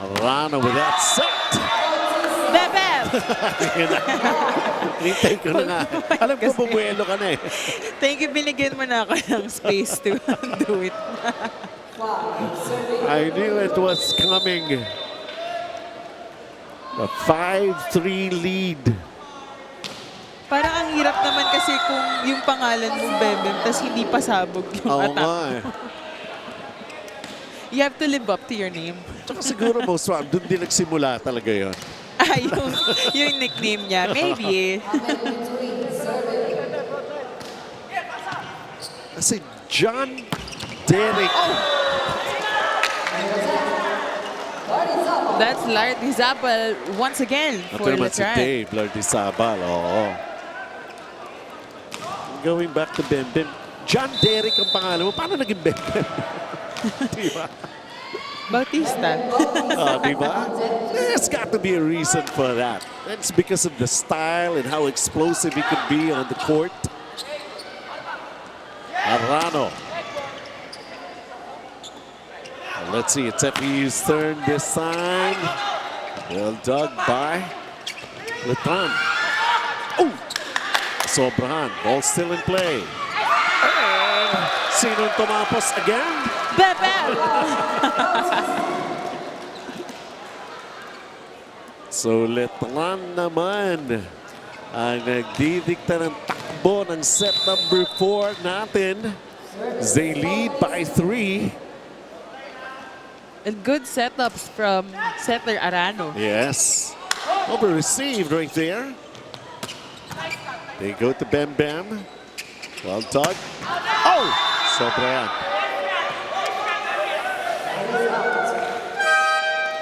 Arana with that set. Bebeb! Hinintay ko na nga. Alam ko, bumuelo ka na eh. Thank you, binigyan mo na ako ng space to do it. I knew it was coming. A 5-3 lead. Parang ang hirap naman kasi kung yung pangalan mo, Bebem, tas hindi pasabog yung attack. You have to live up to your name. Tsaka siguro most of doon din nagsimula talaga yun. Yung nickname niya. Maybe. Kasi John Derek. That's Lardizabal once again for Letran. Si Letran. Dave Lardizabal, oo. Going back to Bem. John Derek ang pangalan mo. Paano naging Bem? Diba? Bautista. Diba? There's got to be a reason for that. That's because of the style and how explosive he could be on the court. Arano. Let's see, it's FEU's turn this time. Well dug by Letran. Oh! Sobrahan. Ball still in play. And sinong tumapos again? Bebe! So Letran naman ang nagdidikta ng takbo ng set number 4 natin. They lead by 3. And good setups from setter Arano. Yes. Over received right there. They go to Bam Bam. Well done. Oh! Sobra yan.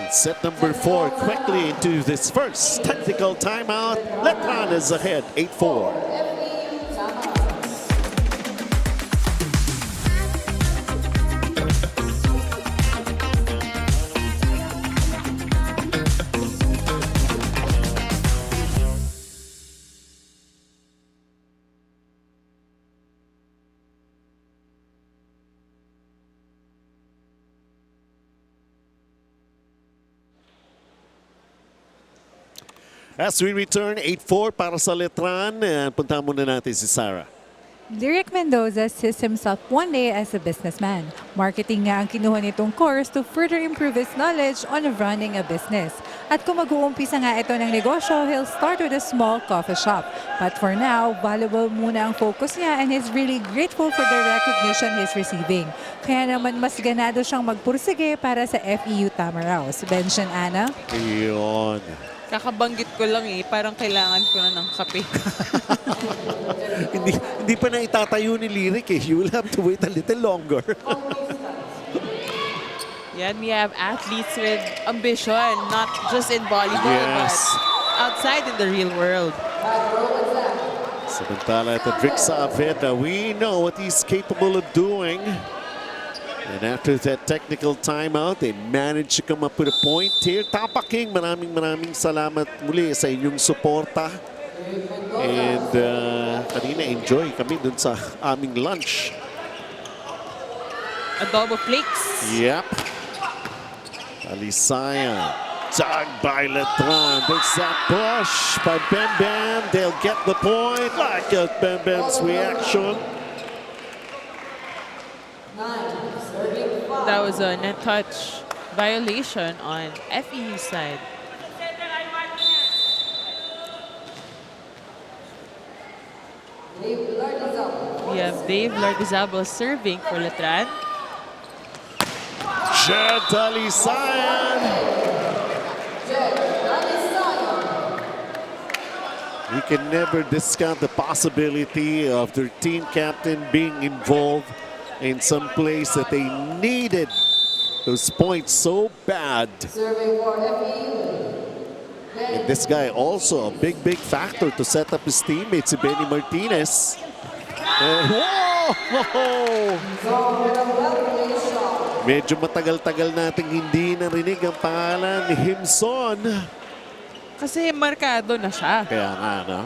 And set number 4 quickly into this first technical timeout. Letran is ahead, 8-4. As we return, 8-4 para sa Letran. Punta muna natin si Sarah. Lyric Mendoza sees himself one day as a businessman. Marketing nga ang kinuha nitong course to further improve his knowledge on running a business. At kung mag-uumpisa nga ito ng negosyo, he'll start with a small coffee shop. But for now, valuable muna ang focus niya and he's really grateful for the recognition he's receiving. Kaya naman mas ganado siyang magpursige para sa FEU Tamaraos. Benson Ana? Iyon. Kakabanggit ko lang parang kailangan ko na ng kape. hindi pa na itatayo ni Lyric You will have to wait a little longer. Yan, we have athletes with ambition, not just in volleyball, Yes. but outside in the real world. Samantala ito, Vic Saveta, we know what he's capable of doing. And after that technical timeout, they managed to come up with a point here. Tapa King, maraming salamat muli sa inyong suporta. And kanina enjoy kami dun sa aming lunch. Adobo flakes. Yep. Alisaya. Tag by Letran. There's that push by Bam Bam. They'll get the point. Like Bam Bam's reaction. That was a net touch violation on FEU side. We have Dave Lardizabal serving for Letran. Alisaya. We can never discount the possibility of their team captain being involved in some place that they needed those points so bad. And this guy also a big factor to set up his teammates, Benny Martinez. And whoa! Medyo matagal-tagal nating hindi narinig ang pangalan ni Himson. Kasi markado na siya. Kaya nga, no?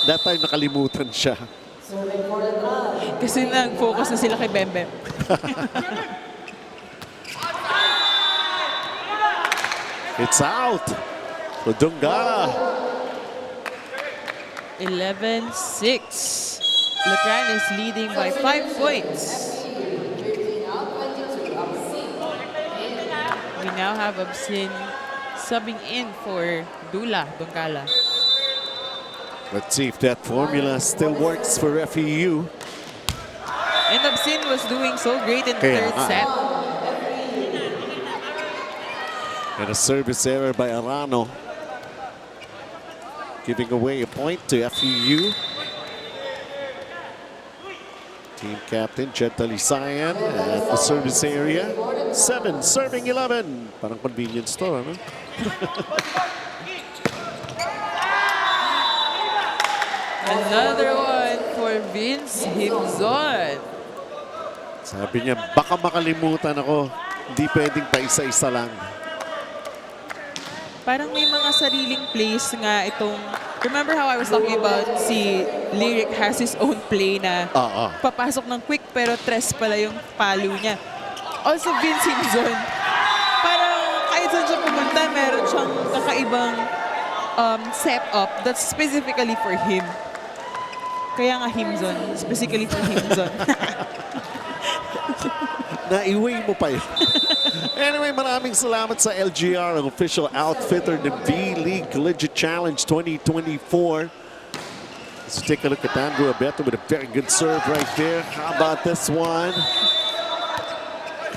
That time nakalimutan siya. Kasi nag-focus na sila kay Bembem. It's out. Dungala. 11-6. Letran is leading by 5 points. We now have Absin subbing in for Dula Dungala. Let's see if that formula still works for FEU. And Absin was doing so great in the third set. And a service error by Arano, giving away a point to FEU. Team captain Jed Talisayan at the service area. 7 serving 11. Parang convenience store, ano? Another one for Vince Himzon. Sabi niya, baka makalimutan ako. Hindi pwedeng pa isa-isa lang. Parang may mga sariling plays nga itong... Remember how I was talking about si Lyric has his own play na papasok ng quick pero tres pala yung palo niya. Also Vince Himzon, parang kahit saan siya pumunta, meron siyang kakaibang setup that's specifically for him. Kaya nga Himzon, specifically for Himzon. Naiway mo pa yun. Anyway, maraming salamat sa LGR, ang official outfitter ng V-League Collegiate Challenge 2024. Let's take a look at Andrew Abeto with a very good serve right there. How about this one?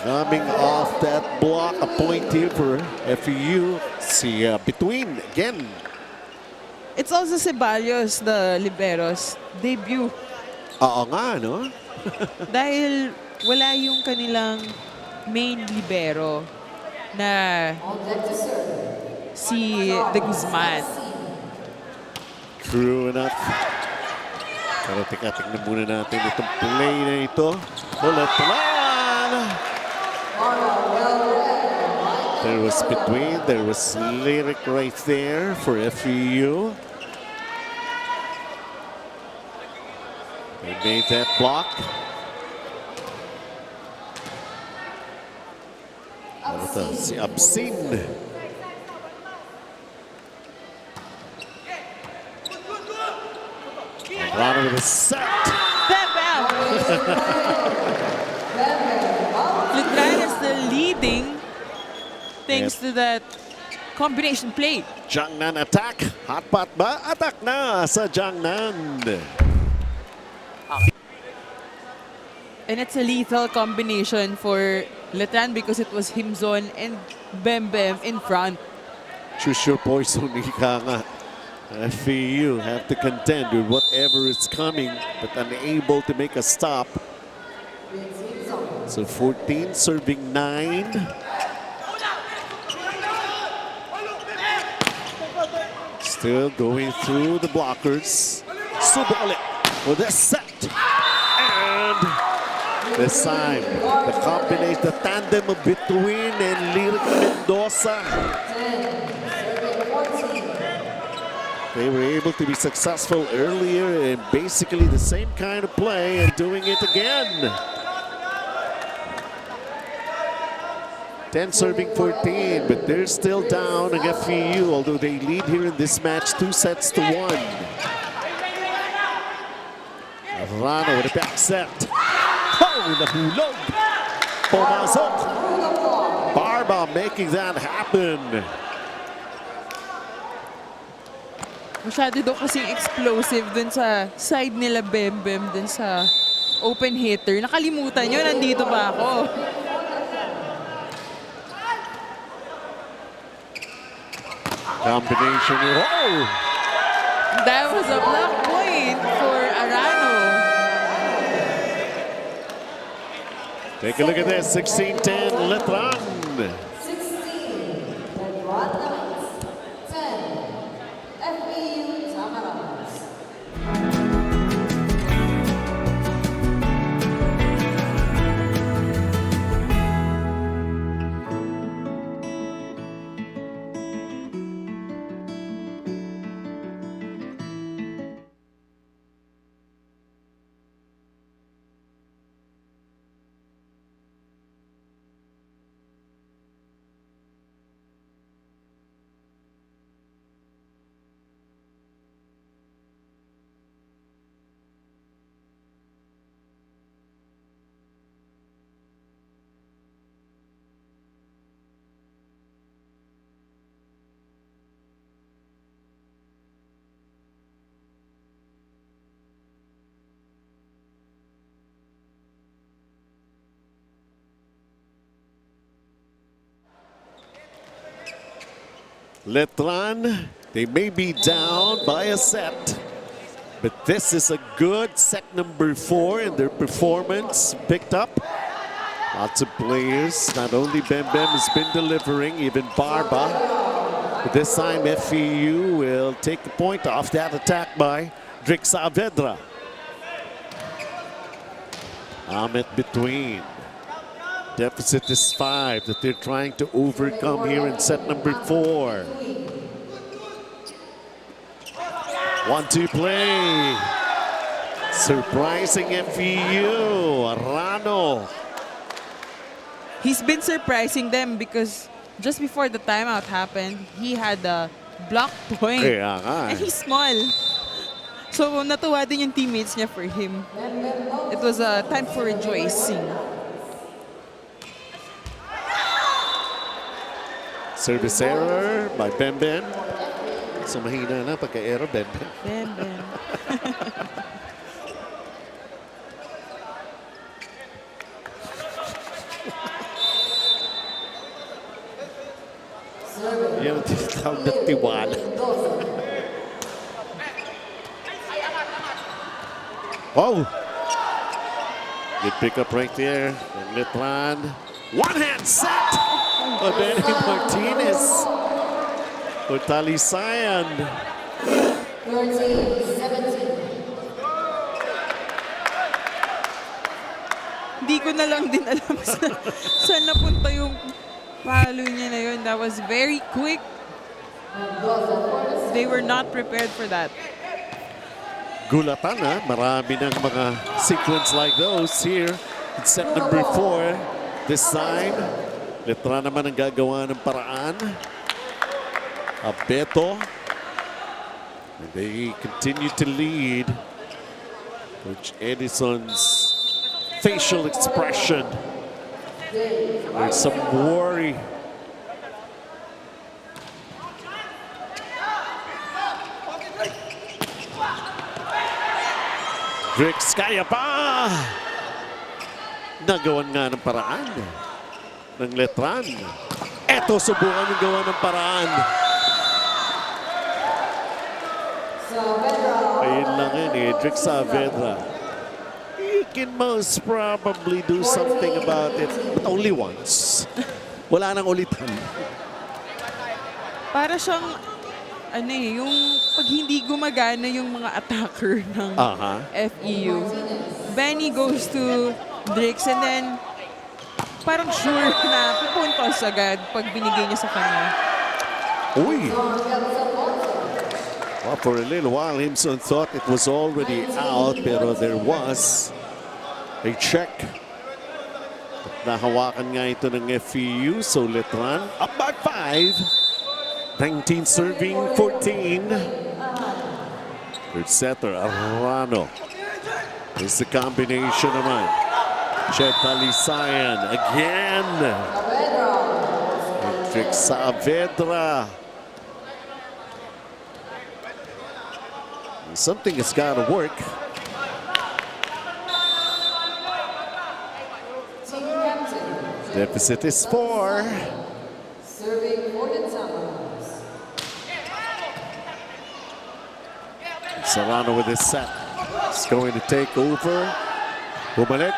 Coming off that block, a point here for FEU. See, between, again, It's also Ceballos, the liberos, debut. Oo nga, no? Dahil wala yung kanilang main libero na On deck to serve. si De Guzman. True enough. Pero tingnan muna natin itong play na ito. Letran! There was between, there was lyric right there for FEU. They made that block. Ano ito? Si Absin. Runner with a set. Bam, bam! Letran is still leading thanks to that combination play. Jiangnan attack. Hotpot ba? Attack na sa Jiangnan. And it's a lethal combination for Letran because it was Himzon and Bembem in front. Choose your poison, ika nga. FEU have to contend with whatever is coming, but unable to make a stop. So 14 serving 9. Still going through the blockers. Subok ulit with a set. And this time, the combination, the tandem between and Lyric Mendoza. They were able to be successful earlier in basically the same kind of play and doing it again. 10 serving 14, but they're still down against FEU, although they lead here in this match 2-1. Rano with a back set. Oh, nahulog. Pumasok. Barba making that happen. Masyado daw kasing explosive dun sa side nila Bembem dun sa open hitter. Nakalimutan nyo, nandito pa ako. Combination. Oh! That was a block point for Arano. Take a look at this. 16-10 Letran. 16, Letran Knights. 10, FEU Tamarans. Letran, they may be down by a set, but this is a good set number 4 and their performance picked up. Lots of players, not only Bembem has been delivering, even Barba. But this time FEU will take the point off that attack by Drix Saavedra. Ahmet between. Deficit is 5 that they're trying to overcome here in set number 4. 1-2 play. Surprising FEU. Arano. He's been surprising them because just before the timeout happened, he had a block point. Kaya nga. And he's small. So natuwa din yung teammates niya for him. It was a time for rejoicing. Service error by Bembem. So mahina na pagka-error, Bembem. Bembem. Yan ang tinatawag na tiwala. Oh! Good pickup right there. And Letran. One-hand set! Oh, Benny Martinez. For Talisayan. Your team, 17. Hindi ko na lang din alam saan napunta yung palo niya na yun. That was very quick. They were not prepared for that. Gulatan, ha? Marami ng mga sequence like those here in set number 4. This time, Letran naman ang gagawa ng paraan. Abeto. And they continue to lead. Coach Edison's facial expression. There's some worry. Drix, kaya pa! Nagawan nga ng paraan ng Letran. Eto, subukan yung gawa ng paraan. Ayun lang yun eh, Drix Saavedra. You can most probably do something about it, but only once. Wala nang ulitan. Para siyang, ano eh, yung pag hindi gumagana yung mga attacker ng FEU, Benny goes to Drix and then parang sure na pupuntos agad pag binigay niya sa kanya. Uy! Well, for a little while, Himson thought it was already out, pero there was a check. Nahawakan nga ito ng FEU, so Letran up by 5. 19 serving 14. Third setter, Arano. There's the combination naman. Chet Talisayan again. Drix Saavedra. Something has got to work. Deficit is 4. Serving 4 times. Serrano with his set. He's going to take over. Bumalik.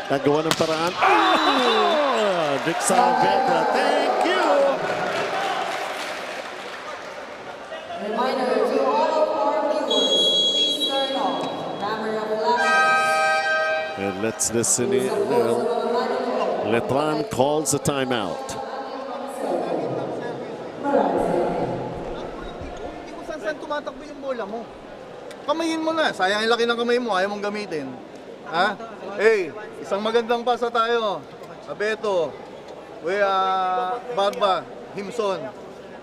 Nagawa ng paraan. Oh! Drix Saavedra. Thank you! Reminder to all of our viewers, please turn off camera flashes. And let's listen in. Letran calls a timeout. Saan tumatakbo yung bola mo? Kamayin mo na. Sayang yung laki ng kamay mo. Ayaw mong gamitin. Ha? Hey, isang magandang pasa tayo. Abeto. Barba. Himson.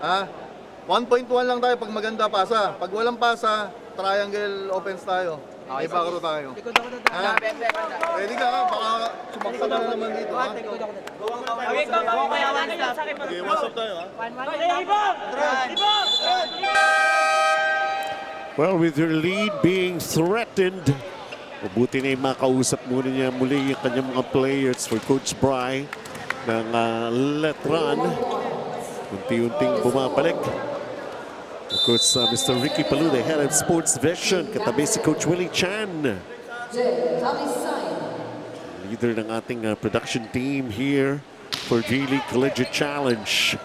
Ha? 1.1 lang tayo pag maganda pasa. Pag walang pasa, triangle offense tayo. Okay, bakro tayo. Ha? Ready ka ha? Baka sumaksa ka na naman dito. Ha? Okay, what's up tayo ha? Well, with your lead being threatened, mabuti na yung makausap muna niya muli yung kanyang mga players for Coach Bry ng Letran. Unti-unting bumabalik. Of course, Mr. Ricky Palude, head of sports vision, katabi si Coach Willie Chan. Leader ng ating production team here for G-League Collegiate Challenge.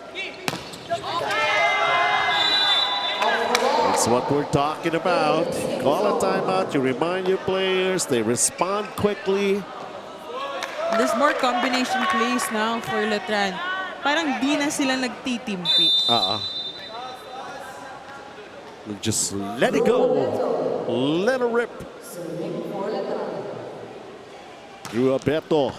That's what we're talking about. Call a timeout, you remind your players, they respond quickly. There's more combination plays now for Letran. Parang di na sila nagtitimpi. Just let it go. Let it rip. Drew Abeto.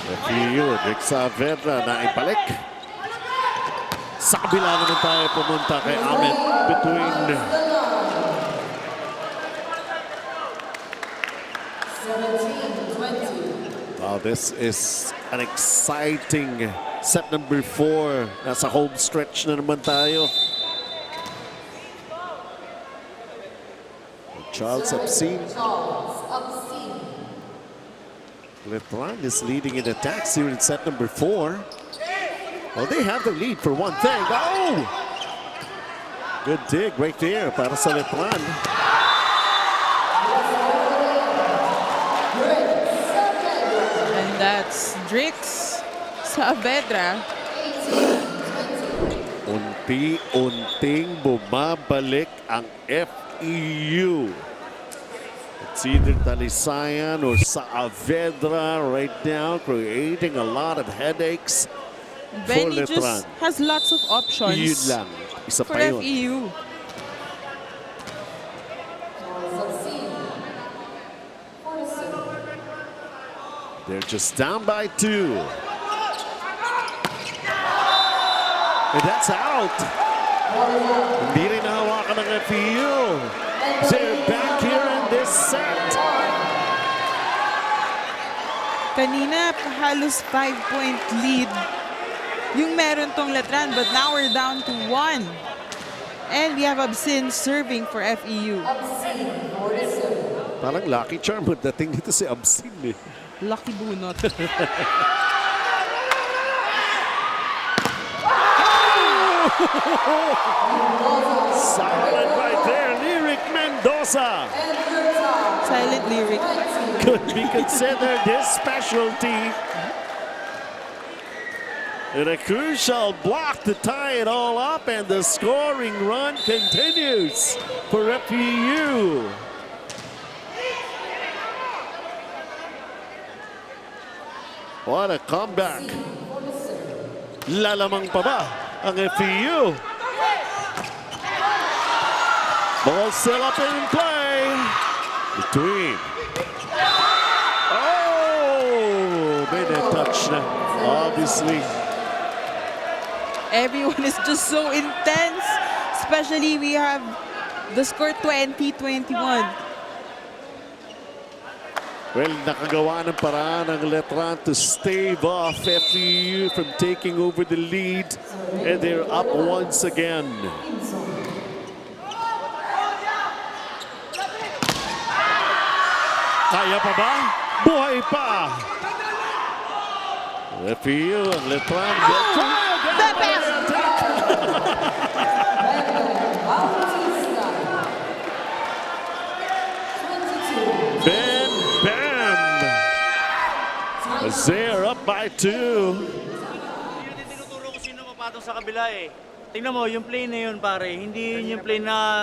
FEU, Drix Saavedra na ibalik. Sa kabila naman tayo pumunta kay Ahmed between 17-20. Wow, this is an exciting set number 4. Nasa home stretch na naman tayo. Charles Absin. Letran is leading in attacks here in set number 4. Well, they have the lead for one thing. Oh! Good dig right there para sa Letran. That's Drix Saavedra. Unti-unting bumabalik ang FEU. It's either Talisayan or Saavedra right now, creating a lot of headaches for Benny Letran. just has lots of options Yun lang. Isa for pa yun. FEU. They're just down by 2. And that's out. Hindi rin nahawakan ng FEU. They're back here in this set. Kanina, halos 5-point lead yung meron tong Letran, but now we're down to 1. And we have Absin serving for FEU. Parang lucky charm dating dito si Absin eh. Lucky bunot. Silent right there, Lyric Mendoza. Silent lyric. Could be considered his specialty. And a crucial block to tie it all up, and the scoring run continues for FEU. What a comeback. Lalamang pa ba ang FEU? Ball still up in play. Between. Oh, may na-touch na. Obviously. Everyone is just so intense. Especially we have the score 20-21. Well, nakagawa ng paraan ng Letran to stave off FEU from taking over the lead. And they're up once again. Kaya pa ba? Buhay pa! FEU and Letran. The best! Ben Bam! As they're up by 2. Hindi tinuturo ko sino mapatong sa kabila eh. Tingnan mo, yung play na yun pare, hindi yun yung play na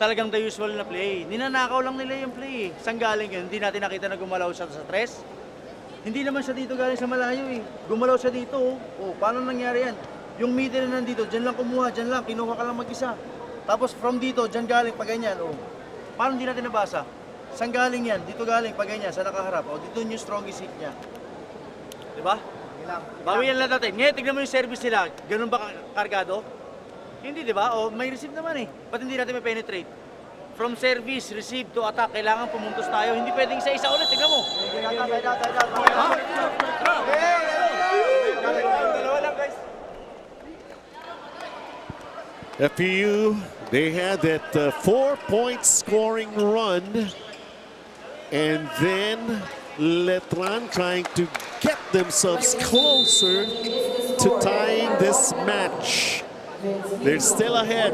talagang the usual na play. Ninanakaw lang nila yung play eh. Saan galing yun? Hindi natin nakita na gumalaw siya sa tres. Hindi naman siya dito galing sa malayo eh. Gumalaw siya dito oh. Oh, paano nangyari yan? Yung middle na nandito, dyan lang kumuha, dyan lang, kinuha ka lang mag-isa. Tapos from dito, dyan galing pa ganyan oh. Paano hindi natin nabasa? Saan galing yan? Dito galing pa ganyan, sa nakaharap. O dito yung strongest hit niya. Diba? Bawian lang natin. Ngayon, tignan mo yung service nila. Ganun ba kargado? Hindi, di ba? O, may receive naman eh. Ba't hindi natin may penetrate? From service, receive to attack, kailangan pumuntos tayo. Hindi pwedeng isa-isa ulit. Tignan mo. FEU, they had that 4-point scoring run. And then Letran trying to get themselves closer to tying this match. They're still ahead.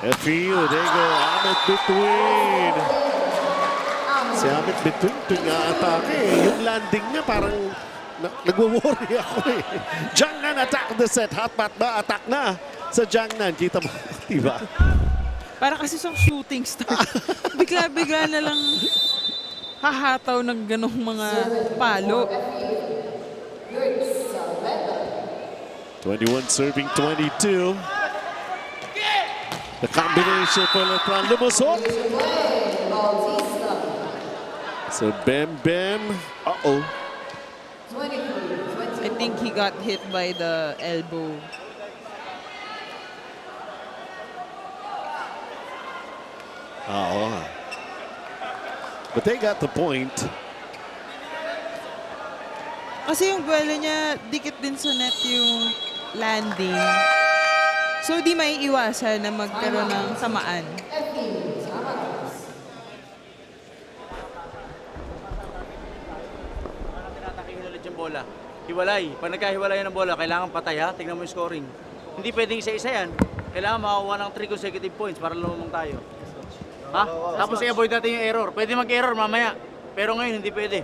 FEU, they go Amit between. Si Amit between tuwing atake eh. Yung landing niya parang nagwo-worry ako eh. Jiangnan attack the set. Hotpot ba? Attack na sa Jiangnan. Kita mo, diba? Para kasi siyang shooting star. Bigla-bigla na lang hahataw ng ganong mga palo. 21 serving 22. The combination for Letran lumusot. So Bam Bam. Uh-oh. I think he got hit by the elbow. Oo. But they got the point. Kasi yung buwelo niya, dikit din sa net yung landing. So di may iwasan na magkaroon ng samaan. Tinatakihin ulit yung bola. Hiwalay. Pag nagkahiwalay ng bola, kailangan patay ha. Tingnan mo yung scoring. Hindi pwedeng isa-isa yan. Kailangan makakuha ng 3 consecutive points para lumamang tayo. Ha? Tapos i-avoid natin yung error. Pwede mag-error mamaya. Pero ngayon hindi pwede.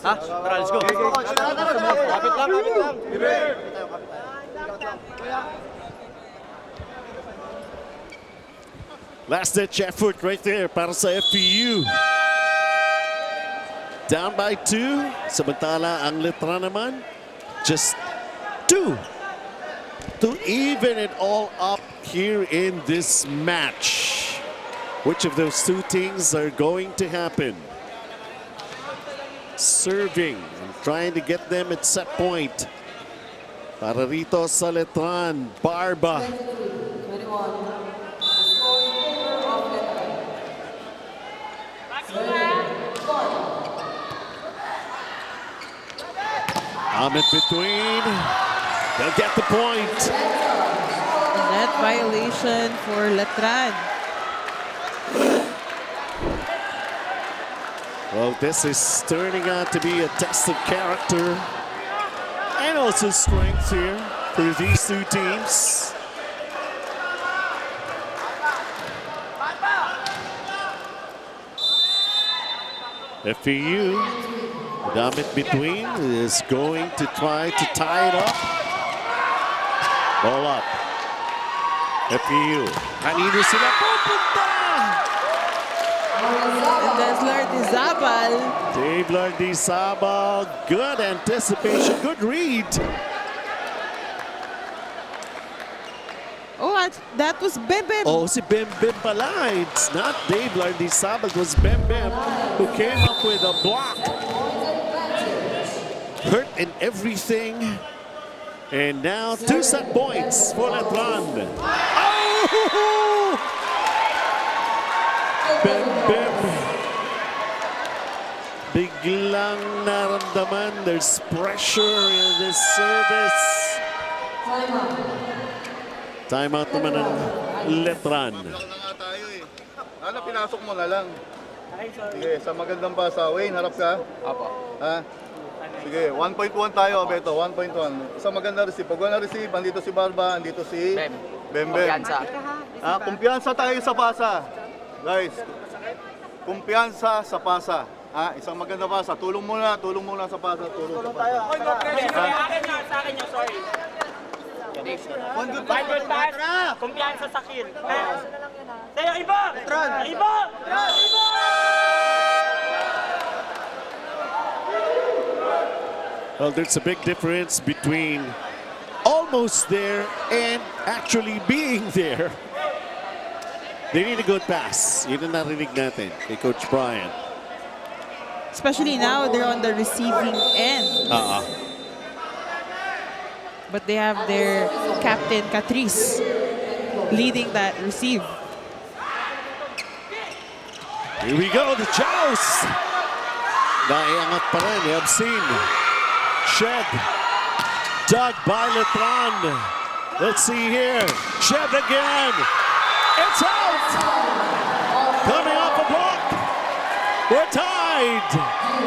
Ha? Tara, let's go. Kapit lang. Last-ditch effort right there para sa FEU. Down by 2. Samantala ang Letran naman, just 2 to even it all up here in this match. Which of those two things are going to happen? Serving and trying to get them at set point. Para rito sa Letran, Barba. 21. Amit between. They'll get the point. Net violation for Letran. Well, this is turning out to be a test of character and also strength here for these two teams. FEU, Damit between, is going to try to tie it up. Ball up. FEU. Kanino sila pupunta? And that's Lardizabal. Dave Lardizabal, good anticipation, good read. Oh, that was Bebem. Oh, si Bem Bem pala. It's not Dave Lardizabal, it was Bem Bem who came up with a block. Hurt in everything. And now 2 set points for Letran. Oh! Bem Bem. Biglang naramdaman there's pressure in this service. Timeout naman ng Letran. Lang na nga tayo eh. Ano, pinasok mo na lang. Sige, sa magandang pasa. Wayne, harap ka. Apo. Ha? Sige, 1.1 tayo, Beto. 1.1. Sa maganda receive. Pag wala receive, andito si Barba, andito si Bem. Kumpiyansa. Kumpiyansa tayo sa pasa. Guys, kumpiyansa sa pasa. Isang maganda pasa. Tulong muna sa pasa. Tulong sa pasa. Sa akin yun, sorry. One good pass. Kumpiyansa sa kill. Tayo, iba! Iba! Well, there's a big difference between almost there and actually being there. They need a good pass. Yun ang narinig natin kay Coach Brian. Especially now, they're on the receiving end. But they have their captain, Catrice, leading that receive. Here we go, the joust! Naiangat pa rin, Absin. Shed. Dug by Letran. Let's see here. Shed again. It's out! Coming off a block. We're tied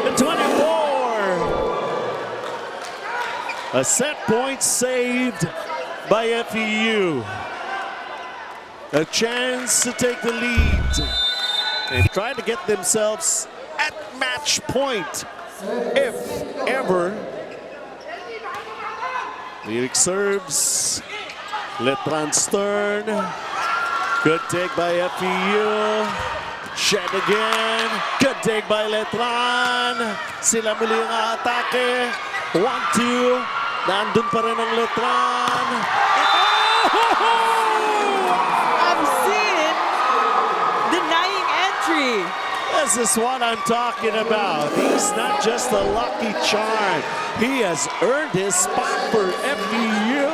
at 24. A set point saved by FEU. A chance to take the lead and try to get themselves at match point, if ever. Lyric serves. Letran Stern. Good take by FEU. Shed again. Good take by Letran. Sila muli ang atake. 1-2. Nandun pa rin ang Letran. Absin denying entry. This is what I'm talking about. He's not just a lucky charm. He has earned his spot for FEU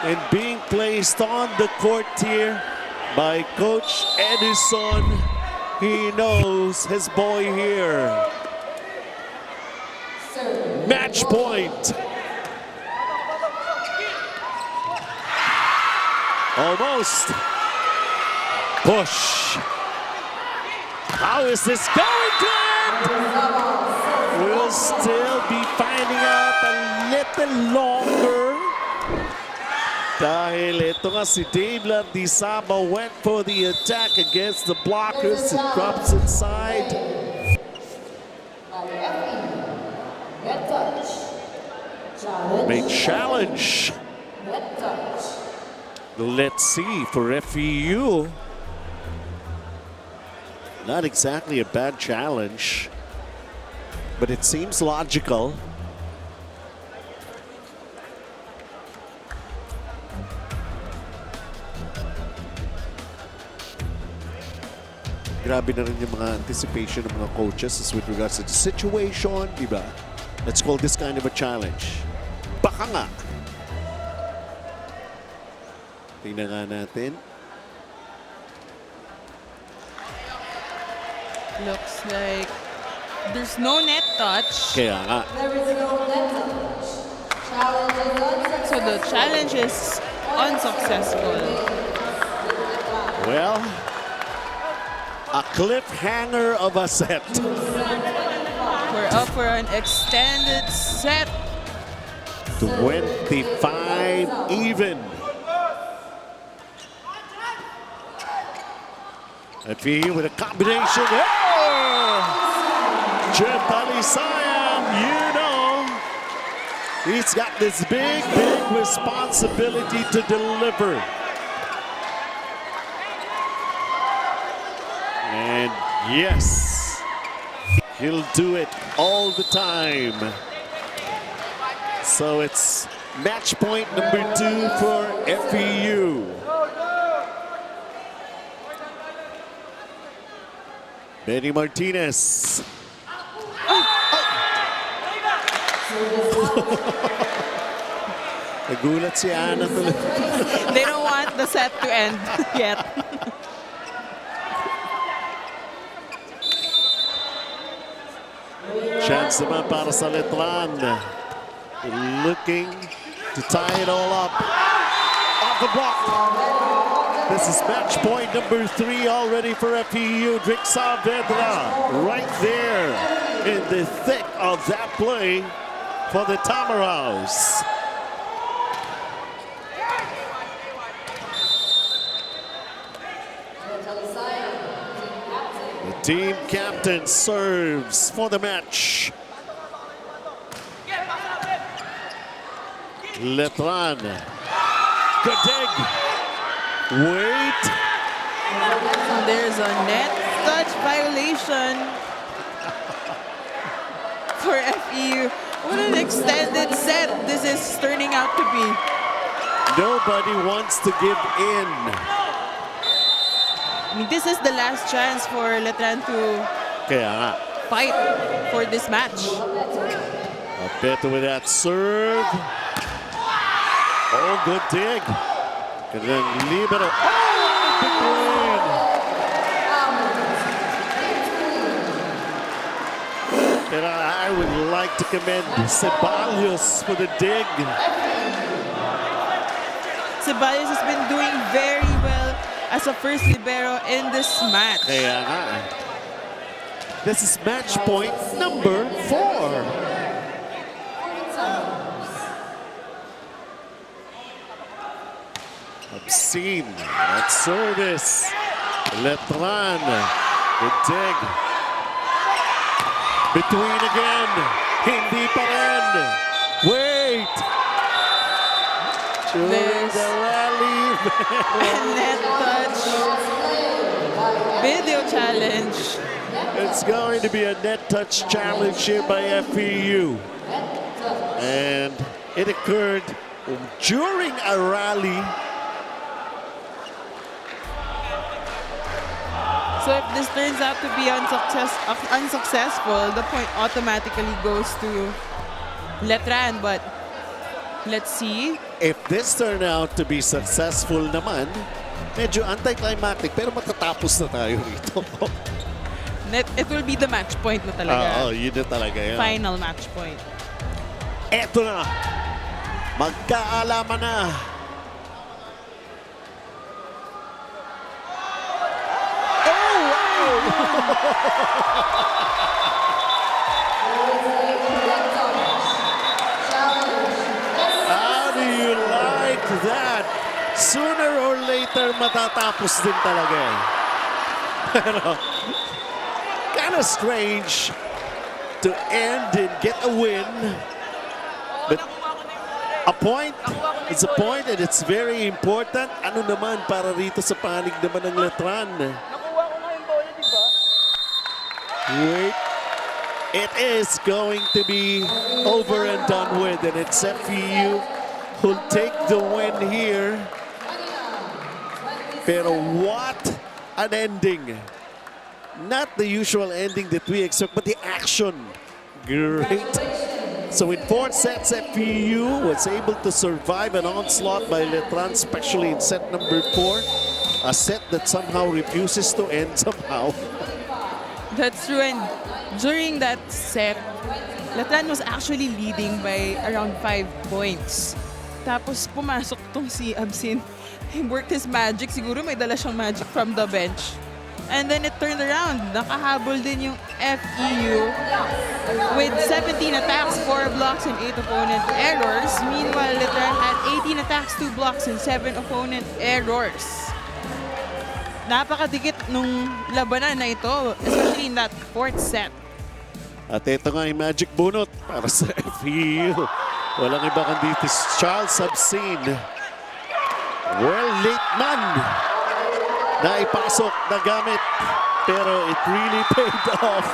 and being placed on the court here by Coach Edison. He knows his boy here. Match point. Almost. Push. How is this going to end? We'll still be finding out a little longer. Dahil ito nga si Dave Landisama went for the attack against the blockers. It drops inside. By FEU, net touch. Challenge. Big challenge. Net touch. Let's see for FEU. Not exactly a bad challenge, but it seems logical. Grabe na rin yung mga anticipation ng mga coaches as with regards to the situation, di ba? Let's call this kind of a challenge. Baka nga. Tingnan nga natin. Looks like there's no net touch. Kaya nga. There is no net touch. Challenge is unsuccessful. So the challenge is unsuccessful. Well, a cliffhanger of a set. We're up for an extended set. 25 even. FEU with a combination. Oh! Jeff Alisayam, you know, he's got this big responsibility to deliver. And yes, he'll do it all the time. So it's match point number 2 for FEU. Benny Martinez. Nagulat si Ana tuloy. They don't want the set to end yet. Chance naman para sa Letran. Looking to tie it all up. Off the block. This is match point number 3 already for FEU. Drick Saavedra right there in the thick of that play for the Tamaraws. The team captain serves for the match. Letran. Good dig. Wait. There's a net touch violation for FEU. What an extended set this is turning out to be. Nobody wants to give in. I mean, this is the last chance for Letran to Kaya nga. fight for this match. Beto with that serve. Oh, good dig. And then libero. Oh, big win. And I would like to commend Ceballos for the dig. Ceballos has been doing very well as a first libero in this match. Kaya nga. This is match point number 4. Obscene. That service. Letran. The dig. Between again. Hindi pa rin. Wait. There's the rally. net touch video challenge. It's going to be a net touch challenge here by FEU. And it occurred during a rally. So if this turns out to be unsuccessful, the point automatically goes to Letran. But let's see. If this turned out to be successful naman, medyo anticlimactic pero matatapos na tayo rito. It will be the match point na talaga. Yun na talaga yan. Final match point. Eto na. Magkaalaman na. How do you like that, sooner or later matatapos din talaga eh. Pero, kind of strange to end and get a win. But a point is a point and it's very important. Ano naman para rito sa panig naman ng Letran? Nakuha ko nga yung bola, di ba? Wait. It is going to be over and done with, and it's FEU who'll take the win here. Pero what an ending. Not the usual ending that we expect, but the action. Great. So in 4 sets, FEU was able to survive an onslaught by Letran, especially in set number 4. A set that somehow refuses to end somehow. That's true. And during that set, Letran was actually leading by around 5 points. Tapos pumasok tong si Absin. He worked his magic. Siguro may dala siyang magic from the bench. And then it turned around. Nakahabol din yung FEU with 17 attacks, 4 blocks, and 8 opponent errors. Meanwhile, Letran had 18 attacks, 2 blocks, and 7 opponent errors. Napakadikit nung labanan na ito, especially in that 4th set. At ito nga yung magic bunot para sa FEU. Walang iba kundi si Charles Absin. Well, Letran na ipasok na gamit. Pero it really paid off.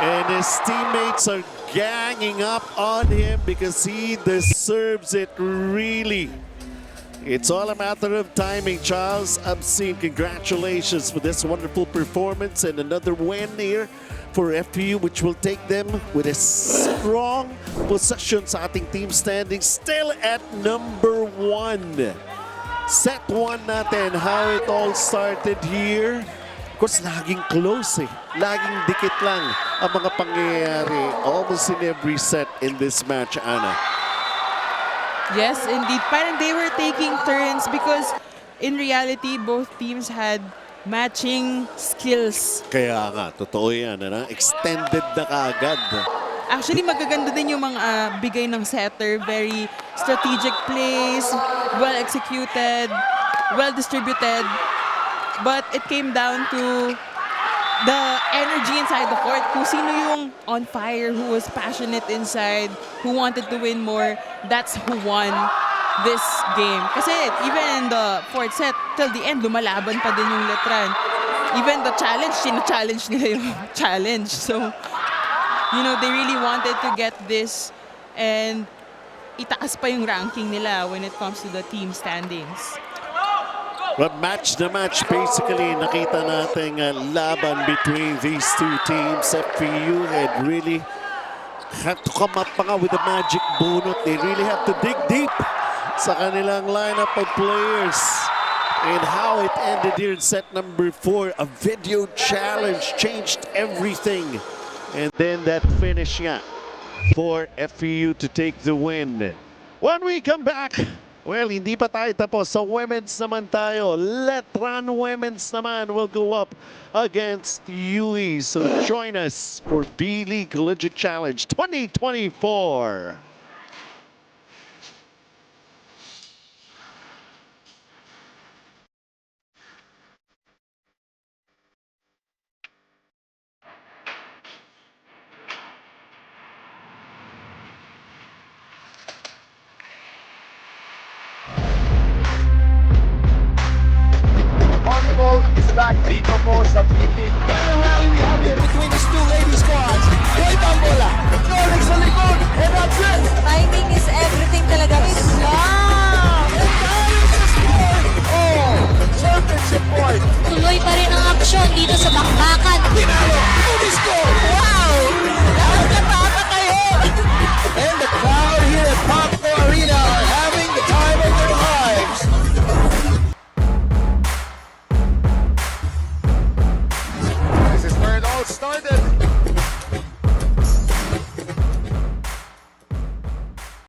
And his teammates are ganging up on him because he deserves it really. It's all a matter of timing. Charles Absin, congratulations for this wonderful performance and another win here for FEU, which will take them with a strong possession sa ating team standing, still at number 1. Set 1 natin, how it all started here. Of course, laging close eh. Laging dikit lang ang mga pangyayari almost in every set in this match, Ana. Yes, indeed. Parang they were taking turns because in reality, both teams had matching skills. Kaya nga, totoo yan. Ano? Extended na kaagad. Actually, magaganda din yung mga bigay ng setter. Very strategic plays, well executed, well distributed. But it came down to the energy inside the court. Kung sino yung on fire, who was passionate inside, who wanted to win more, that's who won this game. Kasi even in the 4th set, till the end, lumalaban pa din yung Letran. Even the challenge, sina-challenge nila yung challenge. So, you know, they really wanted to get this and itaas pa yung ranking nila when it comes to the team standings. But match na match, basically, nakita natin laban between these two teams. FEU had really had to come up pa nga with a magic bunot. They really have to dig deep sa kanilang lineup of players. And how it ended here in set number 4. A video challenge changed everything. And then that finish nga for FEU to take the win. When we come back, well, hindi pa tayo tapos. Sa women's naman tayo. Letran women's naman will go up against UE. So join us for B-League Collegiate Challenge 2024. Is back dito po sa PT. Ano rally we have here between these two lady squads? Boy Bambola, Norex sa likod, and that's it! Timing is everything talaga. Wow! And that is the score! Oh, championship point! Tuloy pa rin ang aksyon dito sa bakbakan. Pinalo, movie score! Wow! Nakakatawa kayo! And the crowd here at Popco Arena are having the time of their lives. This is where it all started.